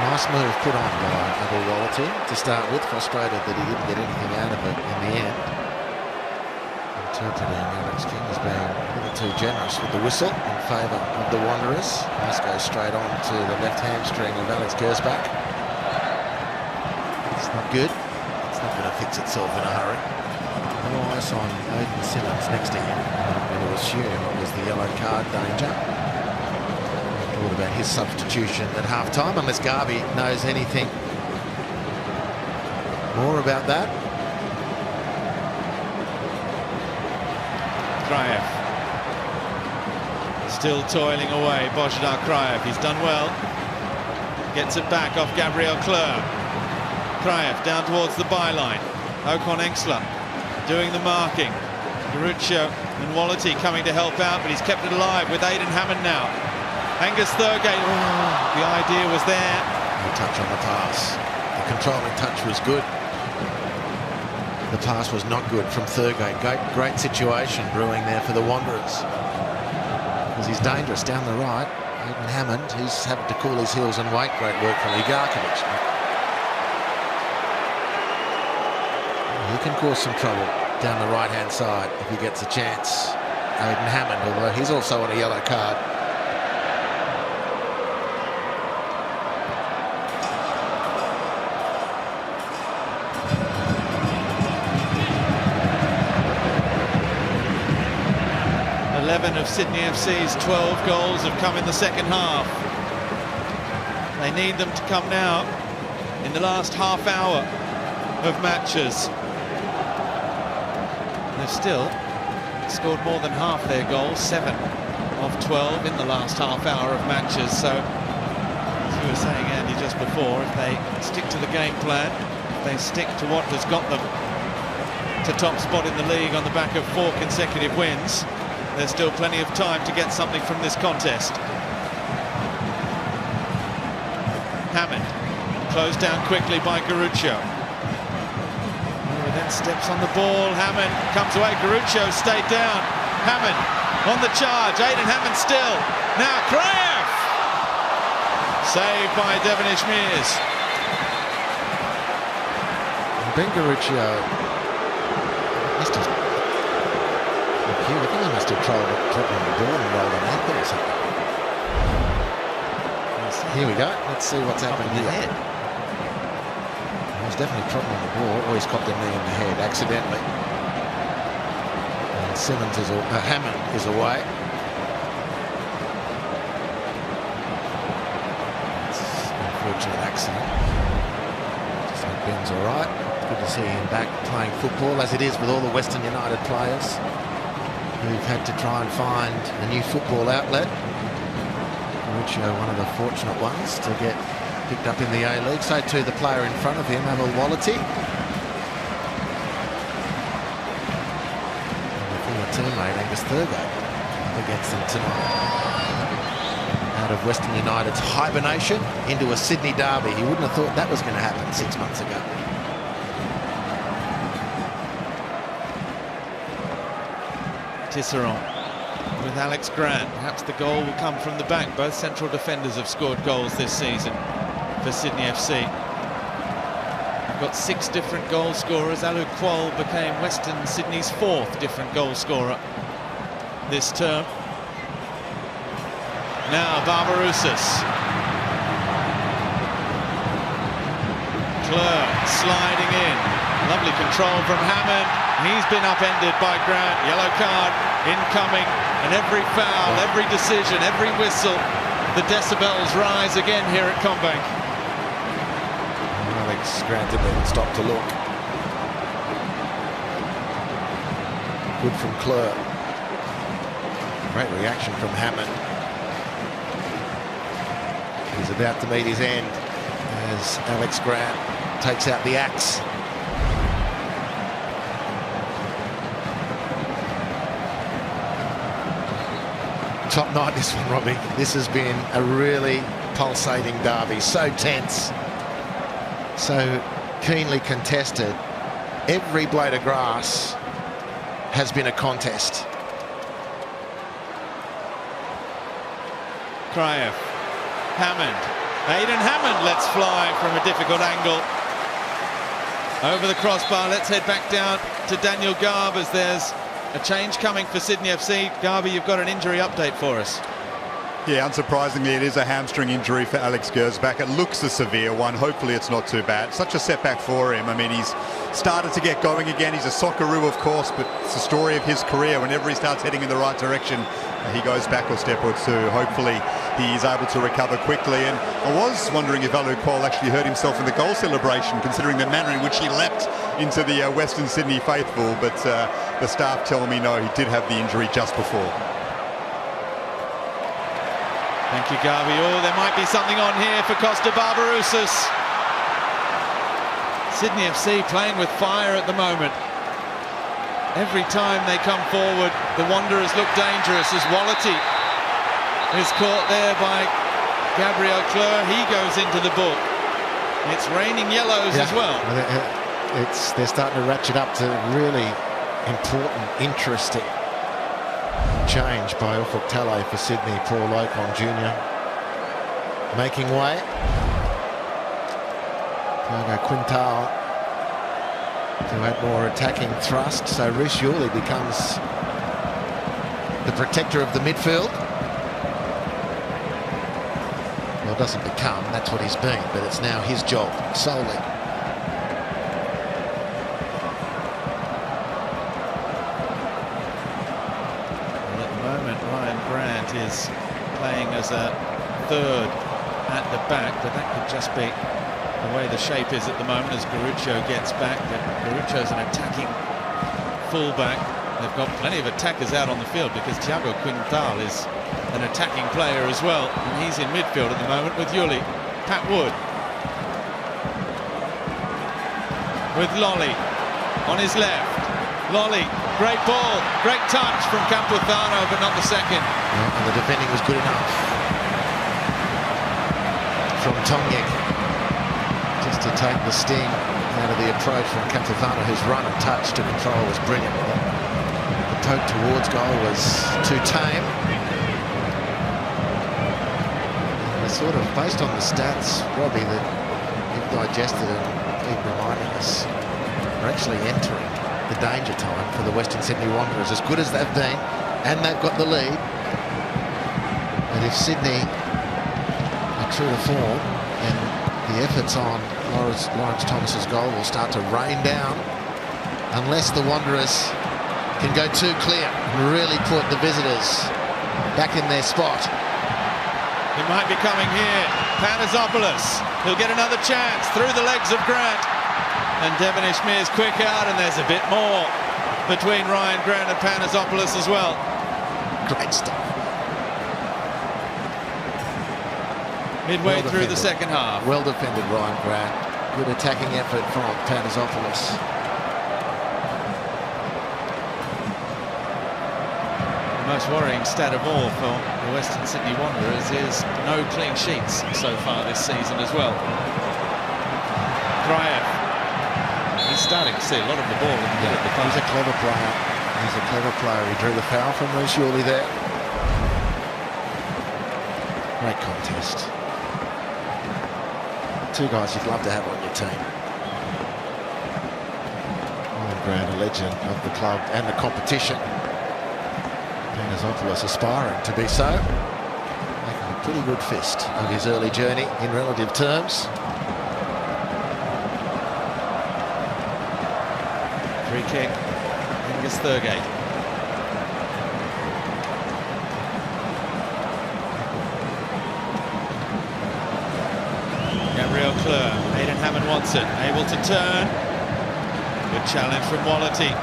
Nice move put on by Abel Wallerty to start with. Frustrated that he didn't get anything out of it in the end. Interpreting Alex King as being a little too generous with the whistle in favour of the Wanderers. Nice go straight on to the left hamstring of Alex Gersbach. Not good. It's not going to fix itself in a hurry. No ice on Odin Simmons next to him. I'm going to assume it was the yellow card danger. Thought about his substitution at half-time, unless Garvey knows anything more about that. Kraev still toiling away. Božidar Kraev, he's done well. Gets it back off Gabriel Kleur. Kraev down towards the byline. Håkon Engsler doing the marking. Garuccio and Wallity coming to help out, but he's kept it alive with Aidan Hammond now. Angus Thurgate, the idea was there. No touch on the pass. The controlling touch was good. The pass was not good from Thurgate. Great situation brewing there for the Wanderers. Because he's dangerous down the right. Aidan Hammond, he's having to cool his heels and wait. Great work from Ligarkovic. He can cause some trouble down the right-hand side if he gets a chance. Aidan Hammond, although he's also on a yellow card. Of Sydney FC's 12 goals have come in the second half. They need them to come now in the last half hour of matches. They've still scored more than half their goals, 7 of 12 in the last half hour of matches. So, as you were saying, Andy, just before, if they stick to the game plan, if they stick to what has got them to top spot in the league on the back of 4 consecutive wins, there's still plenty of time to get something from this contest. Hammond, closed down quickly by Garuccio. Then steps on the ball. Hammond comes away. Garuccio stayed down. Hammond on the charge. Aidan Hammond still. Now Kraev! Saved by Devonish Mears. Ben Garuccio must have... I think he must have tried to trip on the ball and roll an ankle or something. Here we go. Let's see what's happened here. He was definitely trotting on the ball, or he's copped a knee in the head accidentally. And Simmons is Hammond is away. It's an unfortunate accident. Just hope Ben's all right. Good to see him back playing football, as it is with all the Western United players who've had to try and find a new football outlet. Garuccio, one of the fortunate ones to get picked up in the A-League. So too the player in front of him, Emil Wallity. And the former teammate, Angus Thurgate, against them tonight. Out of Western United's hibernation into a Sydney derby. You wouldn't have thought that was going to happen 6 months ago. Tisserand with Alex Grant. Perhaps the goal will come from the back. Both central defenders have scored goals this season for Sydney FC. We've got 6 different goal scorers. Alu Kuol became Western Sydney's 4th different goal scorer this term. Now Barbarouses. Clerc sliding in. Lovely control from Hammond. He's been upended by Grant. Yellow card incoming, and every foul, every decision, every whistle, the decibels rise again here at Combank. Alex Grant didn't even stop to look. Good from Clerc. Great reaction from Hammond. He's about to meet his end as Alex Grant takes out the axe. Top night this one, Robbie. This has been a really pulsating derby. So tense. So keenly contested. Every blade of grass has been a contest. Kraev. Hammond. Aidan Hammond lets fly from a difficult angle. Over the crossbar. Let's head back down to Daniel Garb as there's a change coming for Sydney FC. Garby, you've got an injury update for us. Yeah, unsurprisingly, it is a hamstring injury for Alex Gersbach. It looks a severe one. Hopefully it's not too bad. Such a setback for him. I mean, he's started to get going again. He's a Socceroo, of course, but it's the story of his career. Whenever he starts heading in the right direction, he goes back a step or two. Hopefully he is able to recover quickly. And I was wondering if Alu Kuol actually hurt himself in the goal celebration, considering the manner in which he leapt into the Western Sydney faithful. But the staff tell me no, he did have the injury just before. Thank you, Garby. Oh, there might be something on here for Costa Barbarouses. Sydney FC playing with fire at the moment. every time they come forward, the Wanderers look dangerous as Wallity is caught there by Gabriel Cleur. He goes into the book. It's raining yellows as well. They're starting to ratchet up to really important, interesting change by Ufuk Talay for Sydney. Paul Ocon Jr. making way. Thiago Quintal to add more attacking thrust. So Rhys Yuli becomes the protector of the midfield. Well, it doesn't become, that's what he's been, but it's now his job solely. Is playing as a third at the back, but that could just be the way the shape is at the moment as Garrucho gets back. Garrucho's an attacking fullback. They've got plenty of attackers out on the field because Thiago Quintal is an attacking player as well, and he's in midfield at the moment with Yuli. Pat Wood with Lolly on his left. Lolly, great ball, great touch from Campuzano, but not the second. Yeah, and the defending was good enough from Tomjek just to take the sting out of the approach from Campuzano, whose run and touch to control was brilliant. The poke towards goal was too tame. And they're sort of, based on the stats, Robbie, that you've digested and keep reminding us, we're actually entering the danger time for the Western Sydney Wanderers. As good as they've been, and they've got the lead, and if Sydney are true to form, then the efforts on Lawrence Thomas's goal will start to rain down unless the Wanderers can go too clear and really put the visitors back in their spot. He might be coming here. Panasopoulos, he'll get another chance through the legs of Grant. And Devon Ishmere's quick out, and there's a bit more between Ryan Grant and Panasopoulos as well. Great stuff. Midway through the second half. Well defended, Ryan Grant. Good attacking effort from Panasopoulos. The most worrying stat of all for the Western Sydney Wanderers is no clean sheets so far this season as well. Kraev. He's starting to see a lot of the ball in the middle of the park. He's a clever player. He's a clever player. He drew the foul from Rhys Yuli there. Great contest. Two guys you'd love to have on your team. Ryan Grant, a legend of the club and the competition. Panasopoulos aspiring to be so. Making a pretty good fist of his early journey in relative terms. Free kick, Angus Thurgate. Gabriel Cleur, Aidan Hammond wants it, able to turn. Good challenge from Wallity.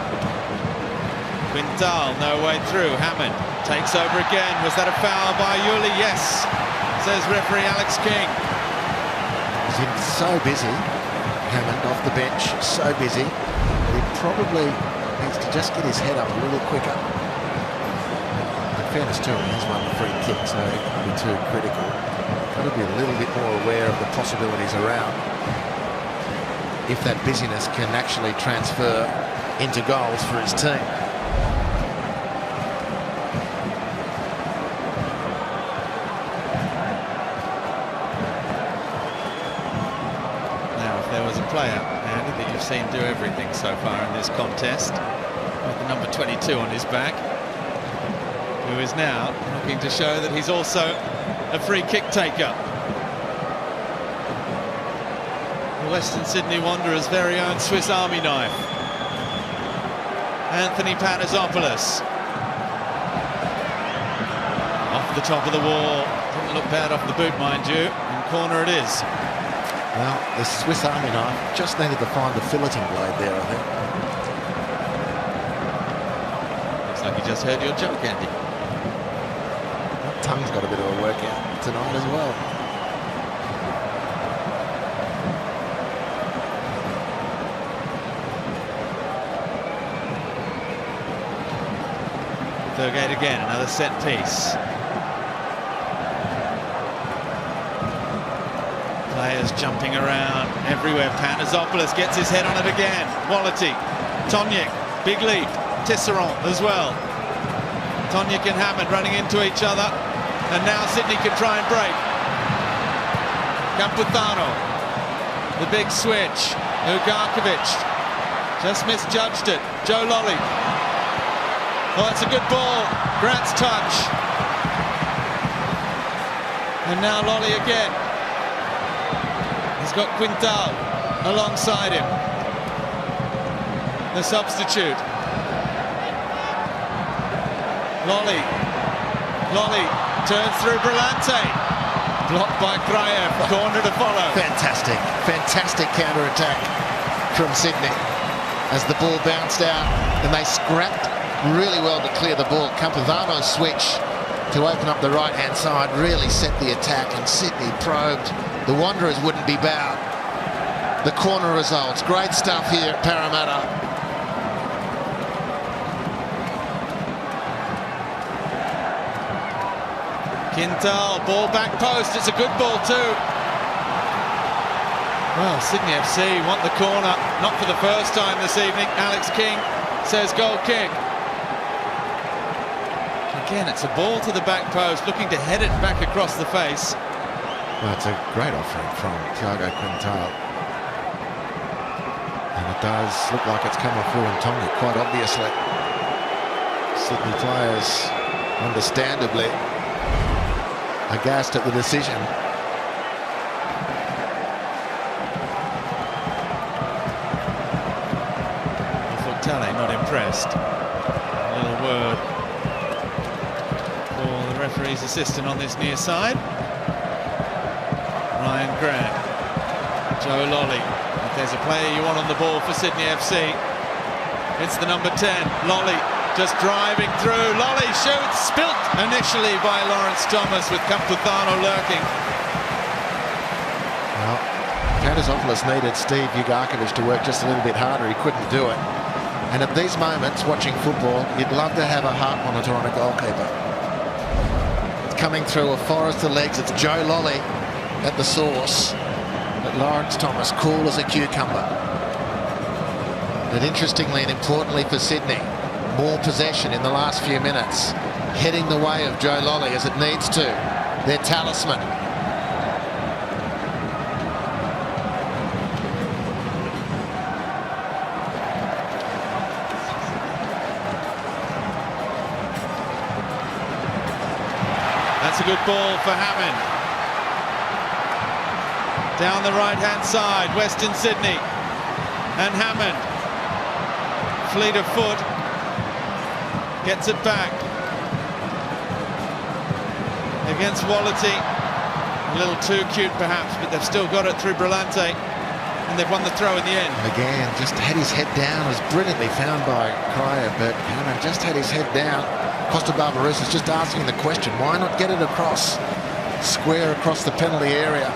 Quintal, no way through. Hammond takes over again. Was that a foul by Yuli? Yes, says referee Alex King. He's been so busy, Hammond off the bench, so busy. He probably needs to just get his head up a little quicker. In fairness to him, he's won the free kick, so he can't be too critical. Got to be a little bit more aware of the possibilities around. If that busyness can actually transfer into goals for his team. Now, if there was a player that you've seen do everything so far in this contest, with the number 22 on his back, who is now looking to show that he's also a free kick taker. The Western Sydney Wanderers' very own Swiss Army knife. Anthony Panasopoulos. Off the top of the wall. Didn't look bad off the boot, mind you. In corner it is. Well, the Swiss Army knife just needed to find the filleting blade there, I think. Looks like you just heard your joke, Andy. That tongue's got a bit of a workout tonight as well. Thurgate again, another set piece. Players jumping around everywhere. Panazopoulos gets his head on it again. Wallity, Tonic, big lead. Tisserand as well. Tonic and Hammond running into each other. And now Sydney can try and break. Campuzano, the big switch. Ugarkovic just misjudged it. Joe Lolly. Oh, it's a good ball. Grant's touch. And now Lolly again. He's got Quintal alongside him. The substitute. Lolly turns through Brillante. Blocked by Kraev, corner to follow. Fantastic counter-attack from Sydney as the ball bounced out and they scrapped really well to clear the ball. Campuzano's switch to open up the right-hand side really set the attack, and Sydney probed. The Wanderers wouldn't be bowed. The corner results. Great stuff here at Parramatta. Quintal, ball back post. It's a good ball too. Well, Sydney FC want the corner. Not for the first time this evening. Alex King says goal kick. Again, it's a ball to the back post, looking to head it back across the face. Well, it's a great offering from Thiago Quintal. And it does look like it's come off Ruben Tonic, quite obviously. Sydney players, understandably, aghast at the decision. Tele not impressed. A little word for the referee's assistant on this near side. Ryan Grant, Joe Lolly. If there's a player you want on the ball for Sydney FC, it's the number 10, Lolly, just driving through. Lolly shoots, spilt initially by Lawrence Thomas with Campuzano lurking. Well, Panazopoulos needed Steve Ugarkovic to work just a little bit harder. He couldn't do it. And at these moments, watching football, you'd love to have a heart monitor on a goalkeeper. It's coming through a forest of legs. It's Joe Lolly at the source. But Lawrence Thomas, cool as a cucumber. But interestingly and importantly for Sydney, more possession in the last few minutes. Heading the way of Joe Lolly as it needs to. Their talisman. That's a good ball for Hammond. Down the right-hand side, Western Sydney. And Hammond, fleet of foot, gets it back. Against Wallity. A little too cute perhaps, but they've still got it through Brillante. And they've won the throw in the end. Again, just had his head down. It was brilliantly found by Kraev, but Hammond just had his head down. Costa Barbarouses just asking the question, why not get it across? Square across the penalty area.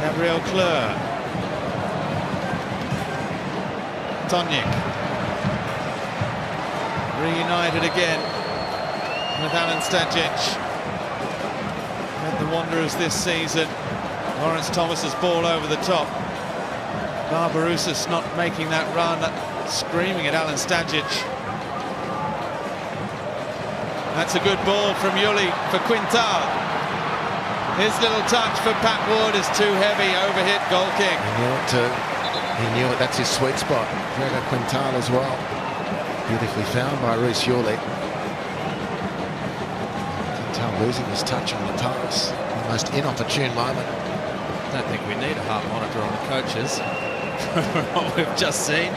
Gabriel Kleur. Tonic. Reunited again with Alan Stajic. With the Wanderers this season. Lawrence Thomas's ball over the top. Barbarouses not making that run, screaming at Alan Stajic. That's a good ball from Yuli for Quintal. His little touch for Pat Wood is too heavy, overhit, goal kick. He knew it too. He knew it, that's his sweet spot. Thiago Quintal as well. Beautifully found by Rhys Yuli. Quintal losing his touch on the pass. The most inopportune moment. I don't think we need a heart monitor on the coaches. What we've just seen.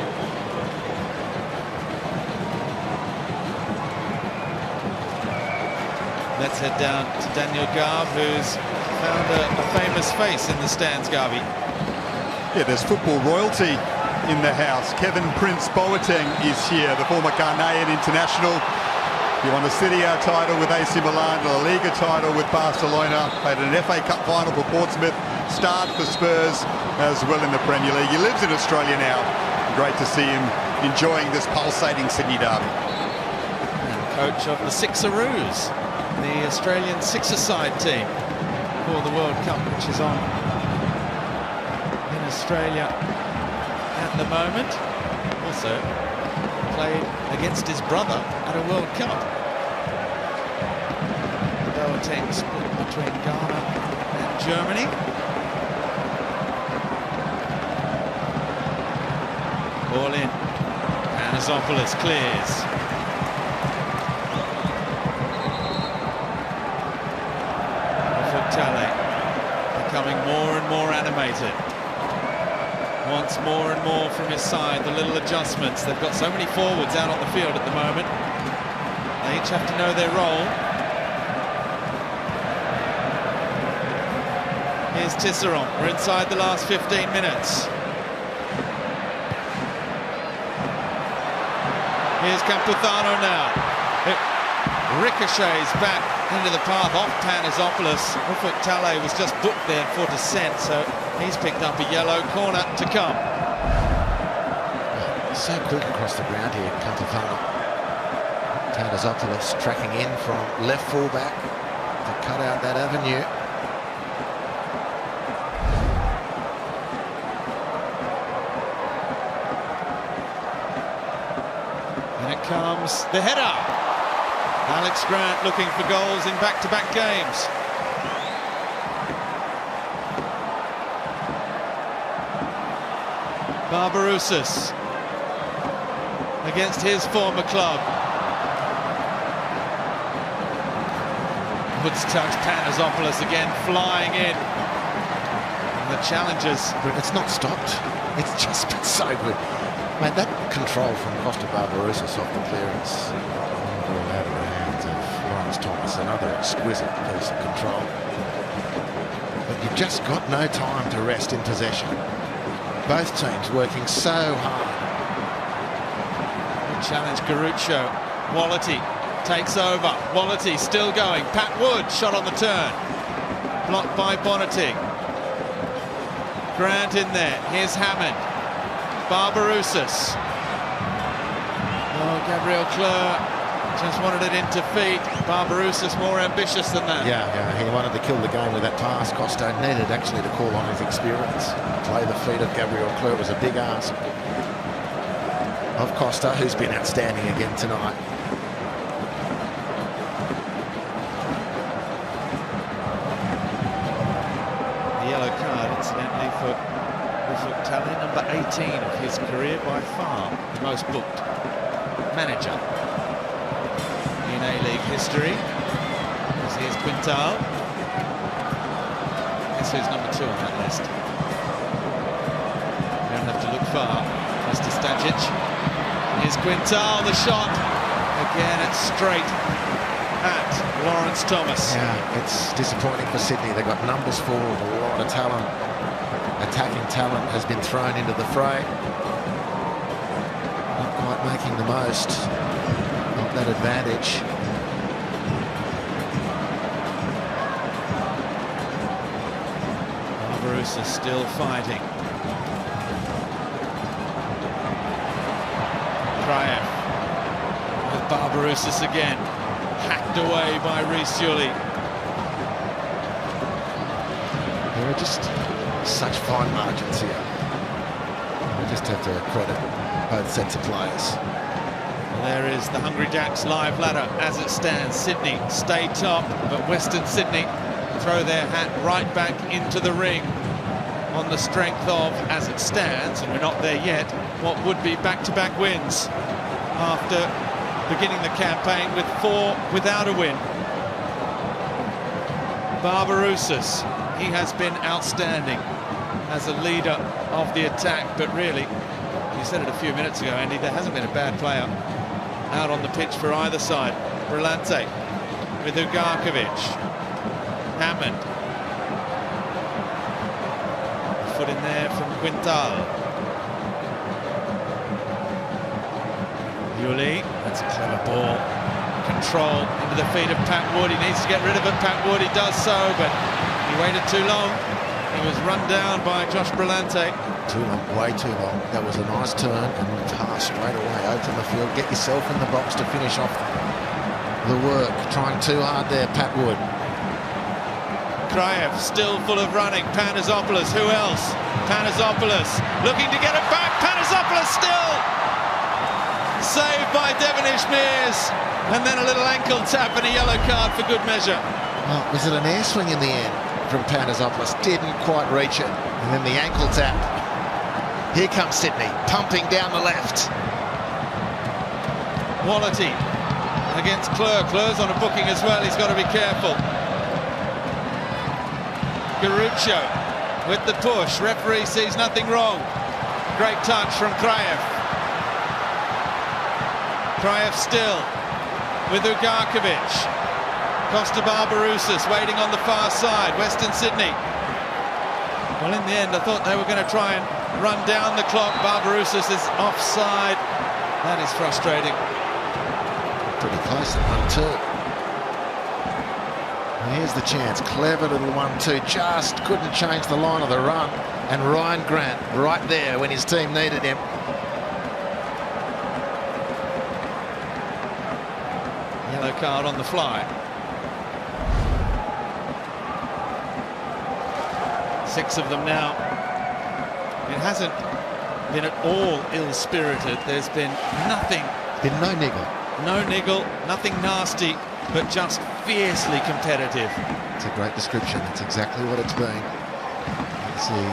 Let's head down to Daniel Garb, who's found a famous face in the stands, Garby. Yeah, there's football royalty in the house. Kevin Prince Boateng is here, the former Ghanaian international. He won a Serie A title with AC Milan, a La Liga title with Barcelona, played an FA Cup final for Portsmouth, starred for Spurs as well in the Premier League. He lives in Australia now, Great to see him enjoying this pulsating Sydney derby. And coach of the Sixeroos, the Australian six-a-side team for the World Cup, which is on in Australia at the moment. Also played against his brother at a World Cup. The Boateng split between Ghana and Germany. Ball in. Anasopoulos clears. Tale becoming more and more animated. Wants more and more from his side, the little adjustments. They've got so many forwards out on the field at the moment. They each have to know their role. Here's Tisserand. We're inside the last 15 minutes. Here's Campuzano now. It ricochets back into the path off Panisopoulos. Ufuk Talay was just booked there for dissent, so he's picked up a yellow. Corner to come. So quick across the ground here, Campuzano. Panisopoulos tracking in from left fullback to cut out that avenue. And it comes the header. Alex Grant looking for goals in back-to-back games. Barbarouses against his former club. Woods touch, Panisopoulos again flying in. And the challengers. It's not stopped. It's just been so good. Mate, that control from Costa Barbarouses off the clearance. Out of the hands of Lawrence Thomas, another exquisite piece of control. But you've just got no time to rest in possession. Both teams working so hard. Good challenge, Garuccio. Wallity takes over. Wallity still going. Pat Wood shot on the turn. Blocked by Bonneting. Grant in there. Here's Hammond. Barbarouses. Oh, Gabriel Cleur just wanted it into feet. Barbarouses more ambitious than that. Yeah, he wanted to kill the game with that pass. Costa needed actually to call on his experience. Play the feet of Gabriel Cleur was a big ask of Costa, who's been outstanding again tonight. The yellow card, incidentally, for Ufuk Talay, number 18 of his career, by far the most booked manager in A-League history. Here's Quintal. Guess who's number 2 on that list? You don't have to look far. Mr. Stajic. Here's Quintal, the shot. Again, it's straight at Lawrence Thomas. Yeah, it's disappointing for Sydney. They've got numbers forward, a lot of talent. Attacking talent has been thrown into the fray. Not quite making the most of that advantage. Barbarouses still fighting. Kraev with Barbarouses again. Hacked away by Reece Yuli. There are just such fine margins here. We just have to credit both sets of players. There is the Hungry Jacks live ladder as it stands. Sydney stay top, but Western Sydney throw their hat right back into the ring on the strength of, as it stands, and we're not there yet, what would be back-to-back wins after beginning the campaign with 4 without a win. Barbarouses, he has been outstanding as a leader of the attack, but really, you said it a few minutes ago, Andy, there hasn't been a bad player out on the pitch for either side. Brillante with Ugarkovic. Hammond. Foot in there from Quintal. Yuli, that's a clever ball. Control into the feet of Pat Wood. He needs to get rid of it. Pat Wood, he does so, but he waited too long. He was run down by Josh Brillante. Too long, way too long. That was a nice turn and pass straight away. Open the field, get yourself in the box to finish off the work. Trying too hard there, Pat Wood. Kraev still full of running. Panasopoulos, who else? Panasopoulos looking to get it back. Panasopoulos still saved by Devonish Mears, and then a little ankle tap and a yellow card for good measure. Oh, was it an air swing in the end from Panasopoulos? Didn't quite reach it, and then the ankle tap. Here comes Sydney, pumping down the left. Quality against Kleur. Kleur's on a booking as well. He's got to be careful. Garuccio with the push. Referee sees nothing wrong. Great touch from Kraev. Kraev still with Ugarkovic. Costa Barbarouses waiting on the far side. Western Sydney. Well, in the end, I thought they were going to try and run down the clock. Barbarouses is offside. That is frustrating. Pretty close at 1-2. Here's the chance. Clever little 1-2. Just couldn't change the line of the run. And Ryan Grant right there when his team needed him. Yellow card on the fly. 6 of them now. It hasn't been at all ill-spirited. There's been nothing. Been no niggle. No niggle, nothing nasty, but just fiercely competitive. It's a great description. It's exactly what it's been. You see,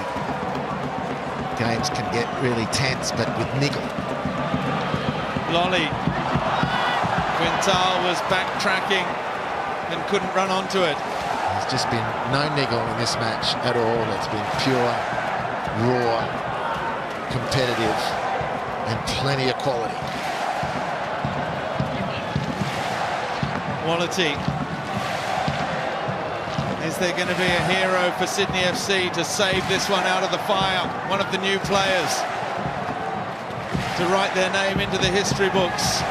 games can get really tense, but with niggle. Lolly. Quintal was backtracking and couldn't run onto it. There's just been no niggle in this match at all. It's been pure, raw, competitive, and plenty of quality. Quality. Is there going to be a hero for Sydney FC to save this one out of the fire? One of the new players to write their name into the history books,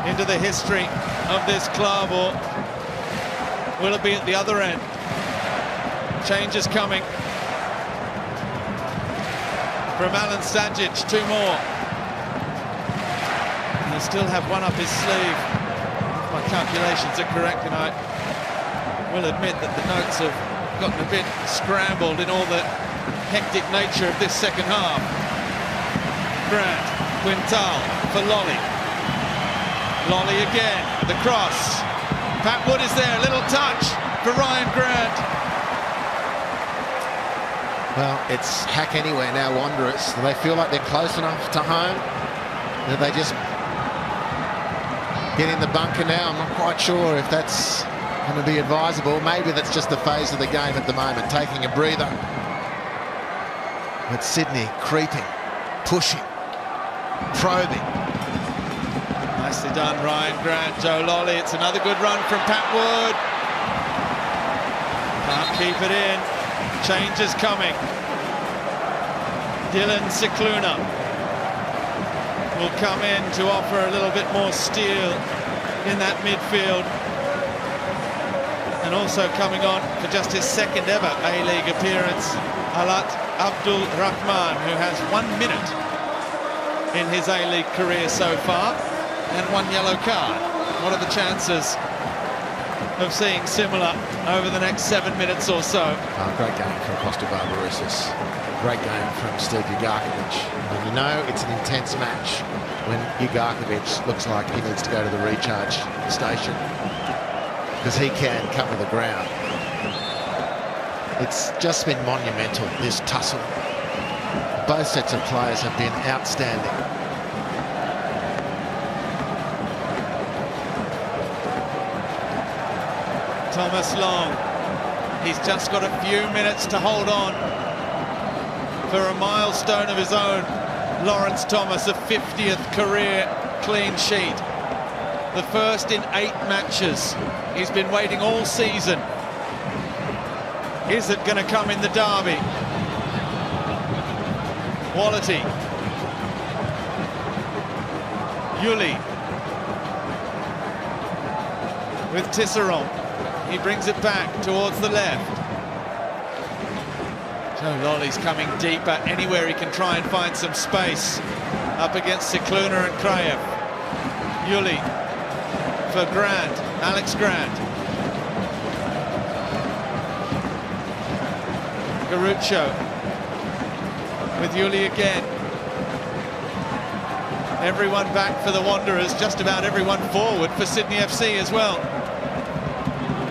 into the history of this club, or will it be at the other end? Change is coming from Alan Stajic. 2 more. He'll still have one up his sleeve. My calculations are correct, and I will admit that the notes have gotten a bit scrambled in all the hectic nature of this second half. Grant, Quintal for Lolly. Lolly again, the cross. Pat Wood is there, a little touch for Ryan Grant. Well, it's hack anywhere now, Wanderers. Do they feel like they're close enough to home? Do they just get in the bunker now? I'm not quite sure if that's going to be advisable. Maybe that's just the phase of the game at the moment, taking a breather. But Sydney creeping, pushing, probing. Nicely done, Ryan Grant. Joe Lolly. It's another good run from Pat Wood. Can't keep it in. Change is coming. Dylan Cicluna will come in to offer a little bit more steel in that midfield, and also coming on for just his second ever A-League appearance, Alat Abdul Rahman, who has 1 minute in his A-League career so far and 1 yellow card. What are the chances of seeing similar over the next 7 minutes or so? Great game from Costa Barbarouses. Great game from Steve Ugarkovic. And you know it's an intense match when Ugarkovic looks like he needs to go to the recharge station, because he can cover the ground. It's just been monumental, this tussle. Both sets of players have been outstanding. Thomas Long, he's just got a few minutes to hold on for a milestone of his own. Lawrence Thomas, a 50th career clean sheet. The first in 8 matches. He's been waiting all season. Is it going to come in the derby? Quality. Yuli with Tisserand. He brings it back towards the left. Joe Lolly's coming deeper anywhere he can try and find some space. Up against Cicluna and Kraev. Yuli for Grant, Alex Grant. Garuccio with Yuli again. Everyone back for the Wanderers, just about everyone forward for Sydney FC as well.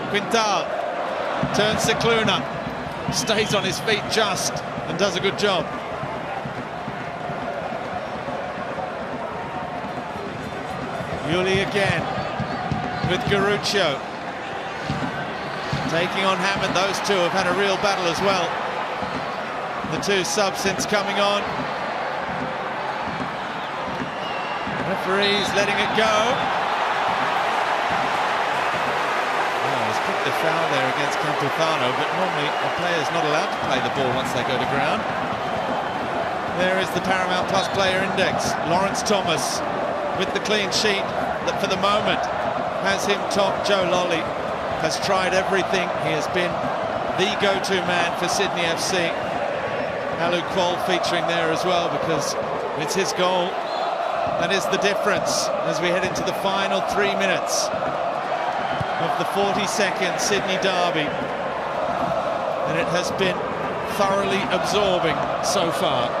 Quintal turns Cicluna, stays on his feet just, and does a good job. Yuli again with Garuccio. Taking on Hammond, those two have had a real battle as well. The two subs since coming on. Referee's letting it go. He's picked the foul there against Campuzano, but normally a player's not allowed to play the ball once they go to ground. There is the Paramount Plus player index. Lawrence Thomas with the clean sheet that for the moment has him top. Joe Lolly has tried everything. He has been the go-to man for Sydney FC. Alu Quol featuring there as well because it's his goal. That is the difference as we head into the final 3 minutes of the 42nd Sydney derby. And it has been thoroughly absorbing so far.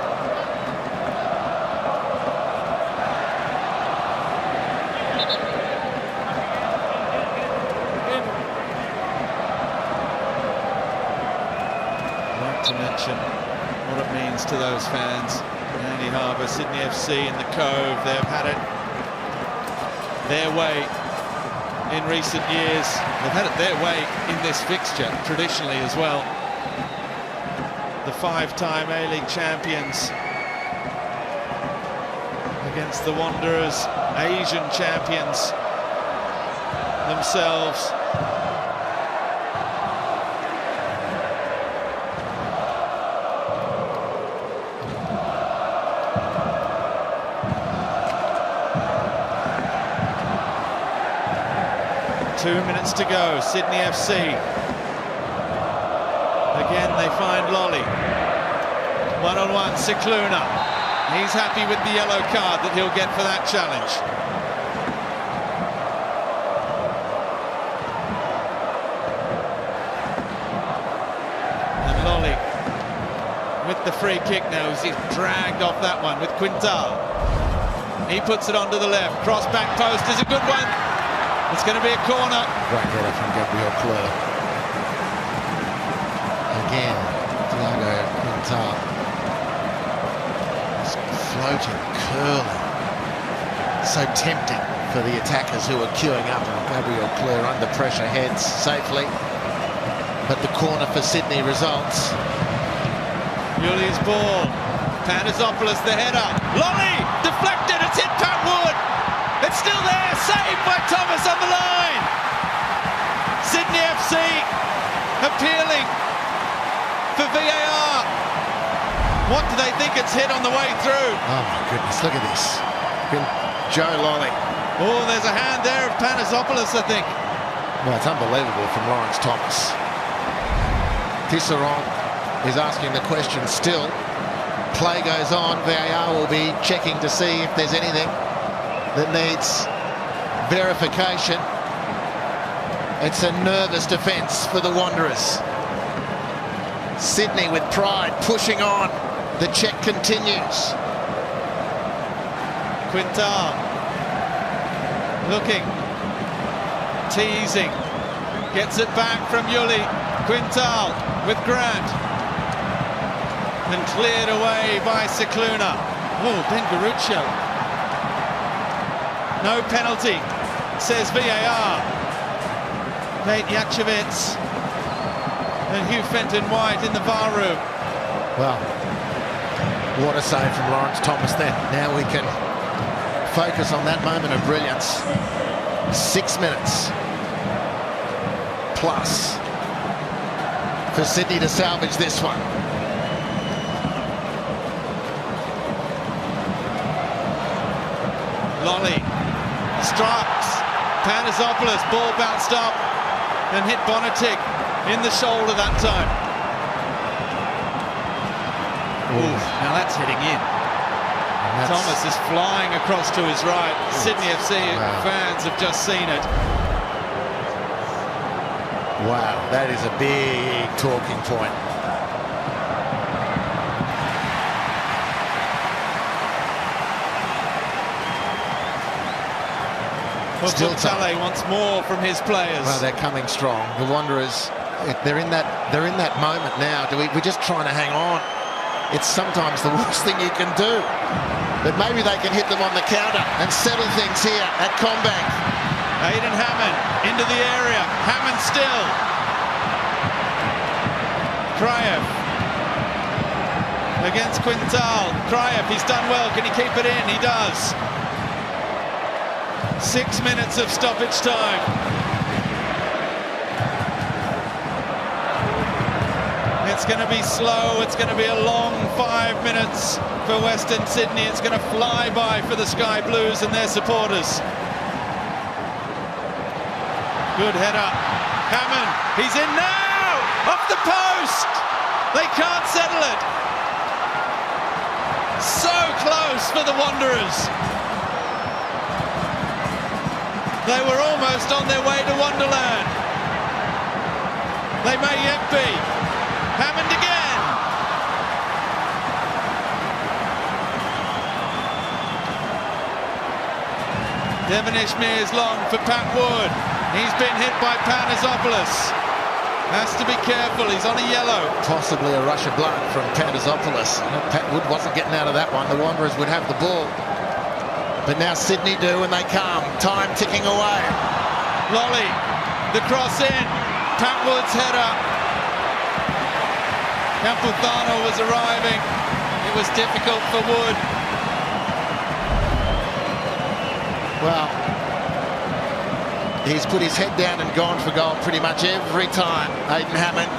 To mention what it means to those fans. Andy Harbour, Sydney FC in the Cove, they've had it their way in recent years. They've had it their way in this fixture traditionally as well. The five-time A-League champions against the Wanderers, Asian champions themselves. 2 minutes to go, Sydney FC. Again, they find Lolly. One-on-one, Cicluna. He's happy with the yellow card that he'll get for that challenge. And Lolly with the free kick now as he's dragged off that one with Quintal. He puts it onto the left. Cross back post is a good one. It's going to be a corner. Great header from Gabriel Clerc. Again, Thiago Quintal. Floating, curling. So tempting for the attackers who are queuing up. And Gabriel Clerc under pressure heads safely. But the corner for Sydney results. Yuli's ball. Panizopoulos the header. Lolly deflected. It's hit Pat Wood. It's still there, saved by Thomas on the line. Sydney FC appealing for VAR. What do they think it's hit on the way through? Oh my goodness, look at this. Joe Lolly. Oh, there's a hand there of Panizopoulos, I think. Well, it's unbelievable from Lawrence Thomas. Tisserand is asking the question still. Play goes on, VAR will be checking to see if there's anything that needs verification. It's a nervous defence for the Wanderers. Sydney with pride pushing on. The check continues. Quintal looking, teasing, gets it back from Yuli. Quintal with Grant and cleared away by Cicluna. Oh, Ben Garuccio. No penalty, says VAR. Nate Jacevits and Hugh Fenton-White in the VAR room. Well, what a save from Lawrence Thomas then. Now we can focus on that moment of brilliance. 6 minutes plus for Sydney to salvage this one. Lolly strikes. Panizopoulos, ball bounced up and hit Bonatic in the shoulder that time. Ooh, now that's hitting in. Thomas is flying across to his right. Sydney FC fans have just seen it. Wow, that is a big talking point. Still Tale wants more from his players. Well, they're coming strong. The Wanderers, they're in that moment now. We're just trying to hang on. It's sometimes the worst thing you can do. But maybe they can hit them on the counter and settle things here at Combank. Aidan Hammond into the area. Hammond still. Kraev against Quintal. Kraev, he's done well. Can he keep it in? He does. 6 minutes of stoppage time. It's going to be slow. It's going to be a long 5 minutes for Western Sydney. It's going to fly by for the Sky Blues and their supporters. Good header. Hammond, he's in now! Off the post! They can't settle it. So close for the Wanderers. They were almost on their way to Wonderland. They may yet be. Hammond again. Devon Ishmael's long for Pat Wood. He's been hit by Panasopoulos. Has to be careful, he's on a yellow. Possibly a rush of blood from Panasopoulos. Pat Wood wasn't getting out of that one. The Wanderers would have the ball. But now Sydney do, and they come. Time ticking away. Lolly, the cross in. Pat Wood's header. Campuzano was arriving. It was difficult for Wood. Well, he's put his head down and gone for goal pretty much every time, Aidan Hammond.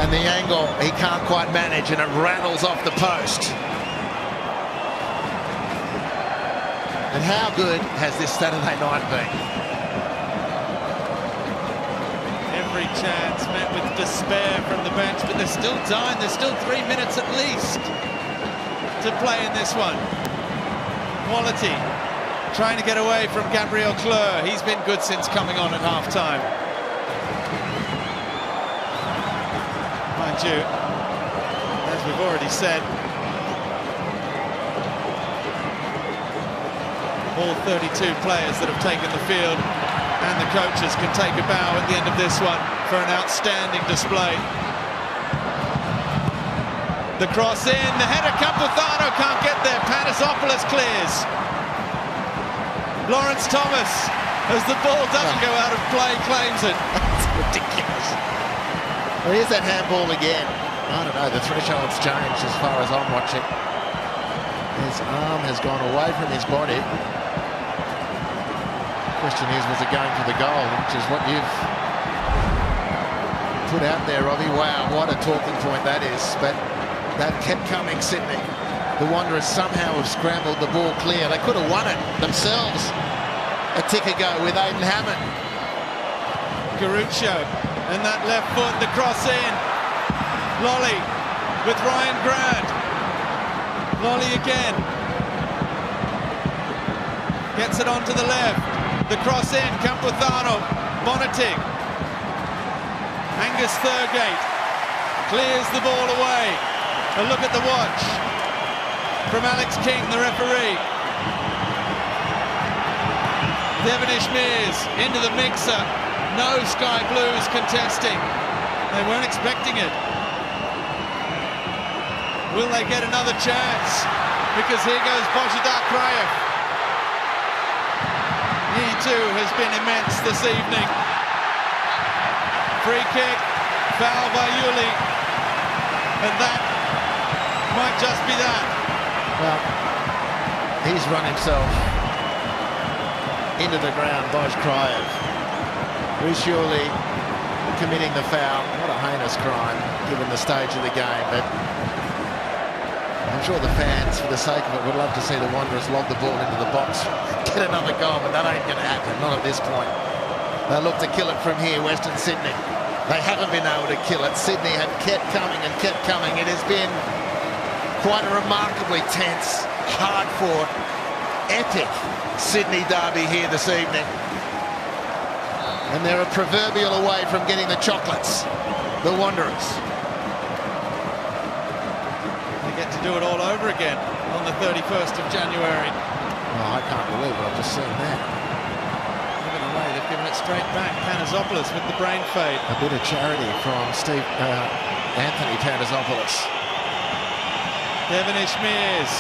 And the angle he can't quite manage, and it rattles off the post. And how good has this Saturday night been? Every chance met with despair from the bench, but there's still time. There's still 3 minutes at least to play in this one. Quality. Trying to get away from Gabriel Cleur. He's been good since coming on at half-time. Mind you, as we've already said, all 32 players that have taken the field, and the coaches can take a bow at the end of this one for an outstanding display. The cross in, the header, Campuzano can't get there, Panasopoulos clears. Lawrence Thomas, as the ball doesn't go out of play, claims it. That's ridiculous. Well, here's that handball again. I don't know, the threshold's changed as far as I'm watching. His arm has gone away from his body. Question is, was it going for the goal, which is what you've put out there, Robbie. Wow, what a talking point that is. But they've kept coming, Sydney. The Wanderers somehow have scrambled the ball clear. They could have won it themselves a tick ago with Aidan Hammond. Garuccio, and that left foot, the cross in. Lolly with Ryan Grant. Lolly again. Gets it onto the left. The cross in, Campuzano, Bonating. Angus Thurgate clears the ball away. A look at the watch from Alex King, the referee. Devon Ishmael into the mixer. No Sky Blues contesting. They weren't expecting it. Will they get another chance? Because here goes Božidar Kraev. He too has been immense this evening. Free kick, foul by Yuli. And that might just be that. Well, he's run himself into the ground, Bož Kraev. Who's surely committing the foul. What a heinous crime, given the stage of the game. But I'm sure the fans, for the sake of it, would love to see the Wanderers lob the ball into the box, get another goal, but that ain't going to happen, not at this point. They look to kill it from here, Western Sydney. They haven't been able to kill it. Sydney have kept coming and kept coming. It has been Quite a remarkably tense, hard-fought, epic Sydney derby here this evening. And they're a proverbial away from getting the chocolates, the Wanderers. They get to do it all over again on the 31st of January. Oh, I can't believe what I've just seen there. Given away, they've given it straight back. Panasopoulos with the brain fade. A bit of charity from Anthony Panasopoulos. Devon Ishmears.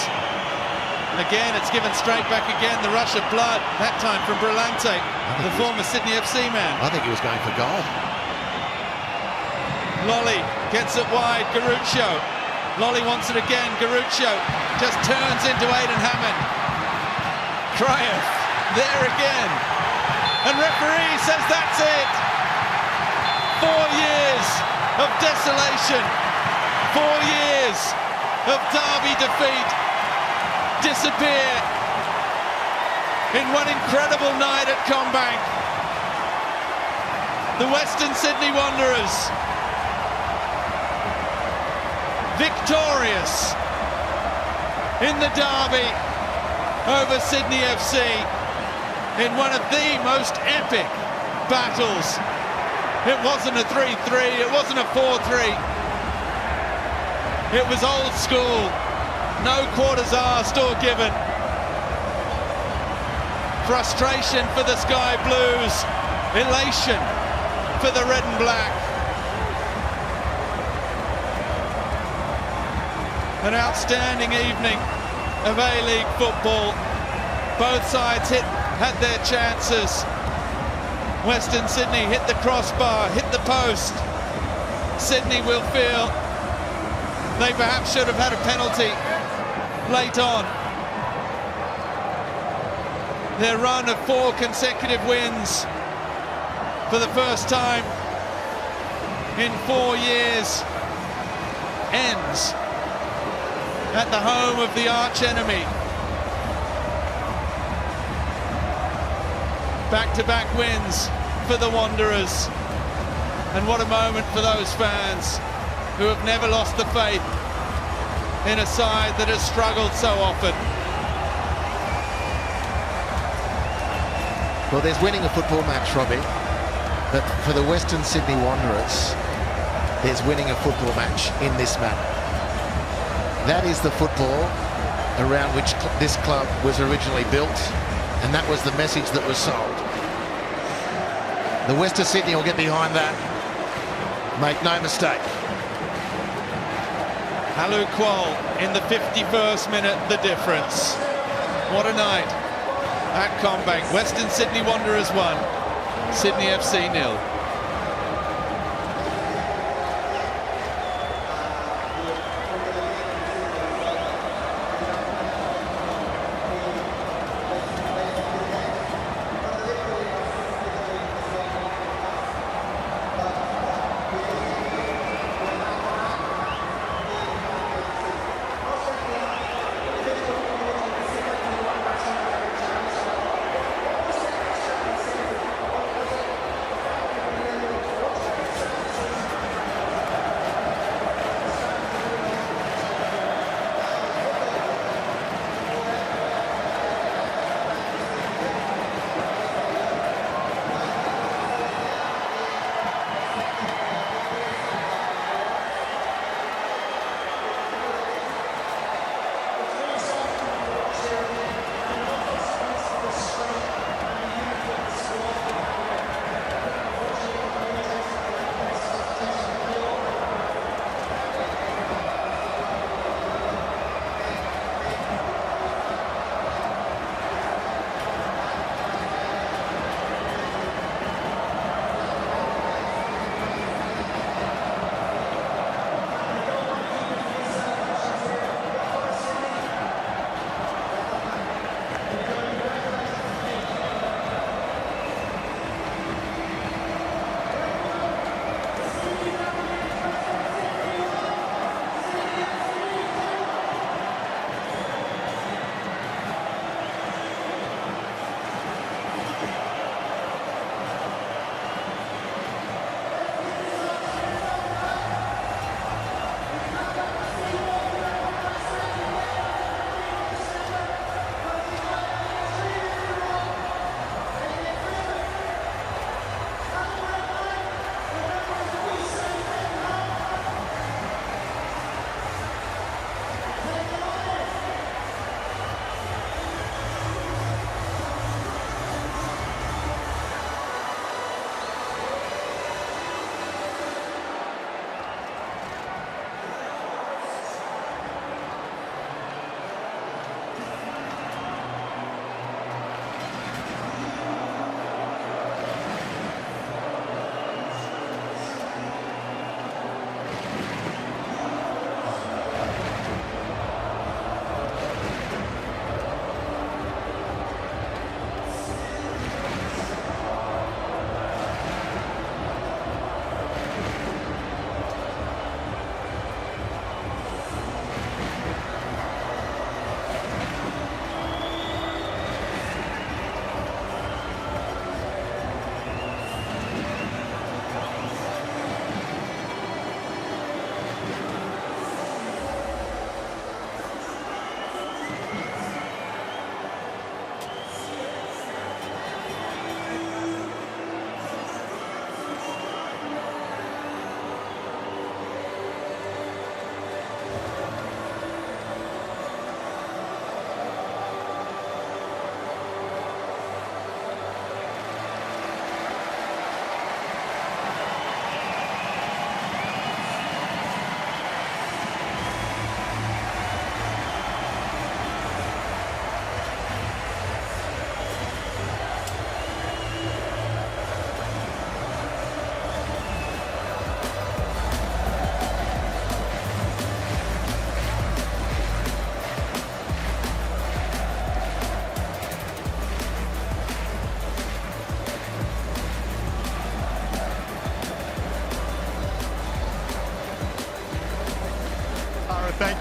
Again, it's given straight back again. The rush of blood, that time from Brillante, the former Sydney FC man. I think he was going for goal. Lolly gets it wide, Garuccio. Lolly wants it again, Garuccio just turns into Aidan Hammond. Kraev, there again. And referee says that's it. 4 years of desolation. 4 years of derby defeat disappear in one incredible night at Combank. The Western Sydney Wanderers victorious in the derby over Sydney FC in one of the most epic battles. It wasn't a 3-3, it wasn't a 4-3. It was old school. No quarters asked or given. Frustration for the Sky Blues. Elation for the red and black. An outstanding evening of A-League football. Both sides had their chances. Western Sydney hit the crossbar, hit the post. Sydney will feel they perhaps should have had a penalty late on. Their run of 4 consecutive wins for the first time in 4 years ends at the home of the arch enemy. Back-to-back wins for the Wanderers. And what a moment for those fans who have never lost the faith in a side that has struggled so often. Well, there's winning a football match, Robbie, but for the Western Sydney Wanderers, there's winning a football match in this manner. That is the football around which this club was originally built, and that was the message that was sold. The Western Sydney will get behind that. Make no mistake. Halu Kuol in the 51st minute, the difference. What a night at Combank. Western Sydney Wanderers 1, Sydney FC 0.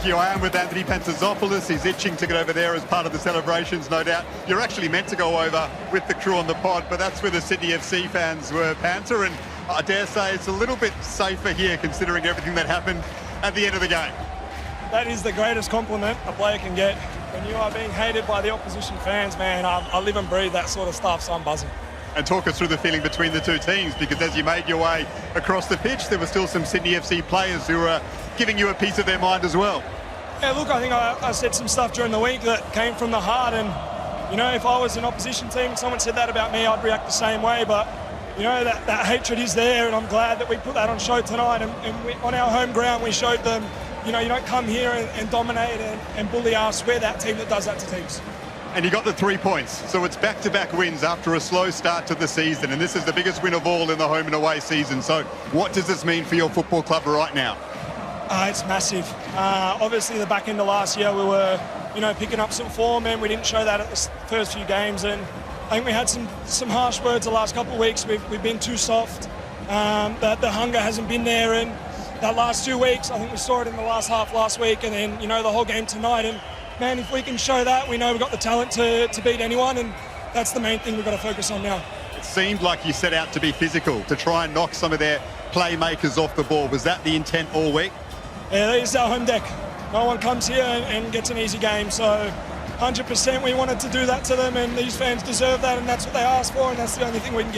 you. I am with Anthony Pantazopoulos. He's itching to get over there as part of the celebrations, no doubt. You're actually meant to go over with the crew on the pod, but that's where the Sydney FC fans were, Panther, and I dare say it's a little bit safer here considering everything that happened at the end of the game. That is the greatest compliment a player can get. When you are being hated by the opposition fans, man, I live and breathe that sort of stuff, so I'm buzzing. And talk us through the feeling between the two teams, because as you made your way across the pitch, there were still some Sydney FC players who were giving you a piece of their mind as well. Yeah, look, I think I said some stuff during the week that came from the heart, and, you know, if I was an opposition team and someone said that about me, I'd react the same way, but, you know, that hatred is there, and I'm glad that we put that on show tonight, and we, on our home ground, we showed them, you know, you don't come here and dominate and bully us. We're that team that does that to teams. And you got the 3 points, so it's back-to-back wins after a slow start to the season, and this is the biggest win of all in the home and away season. So what does this mean for your football club right now? It's massive. Obviously, the back end of last year, we were, you know, picking up some form, and we didn't show that at the first few games, and I think we had some harsh words the last couple of weeks. We've been too soft. The hunger hasn't been there, and that last 2 weeks, I think we saw it in the last half last week, and then, you know, the whole game tonight. And man, if we can show that, we know we've got the talent to beat anyone, and that's the main thing we've got to focus on now. It seemed like you set out to be physical, to try and knock some of their playmakers off the ball. Was that the intent all week? Yeah, that is our home deck. No one comes here and gets an easy game, so 100% we wanted to do that to them, and these fans deserve that, and that's what they asked for, and that's the only thing we can give.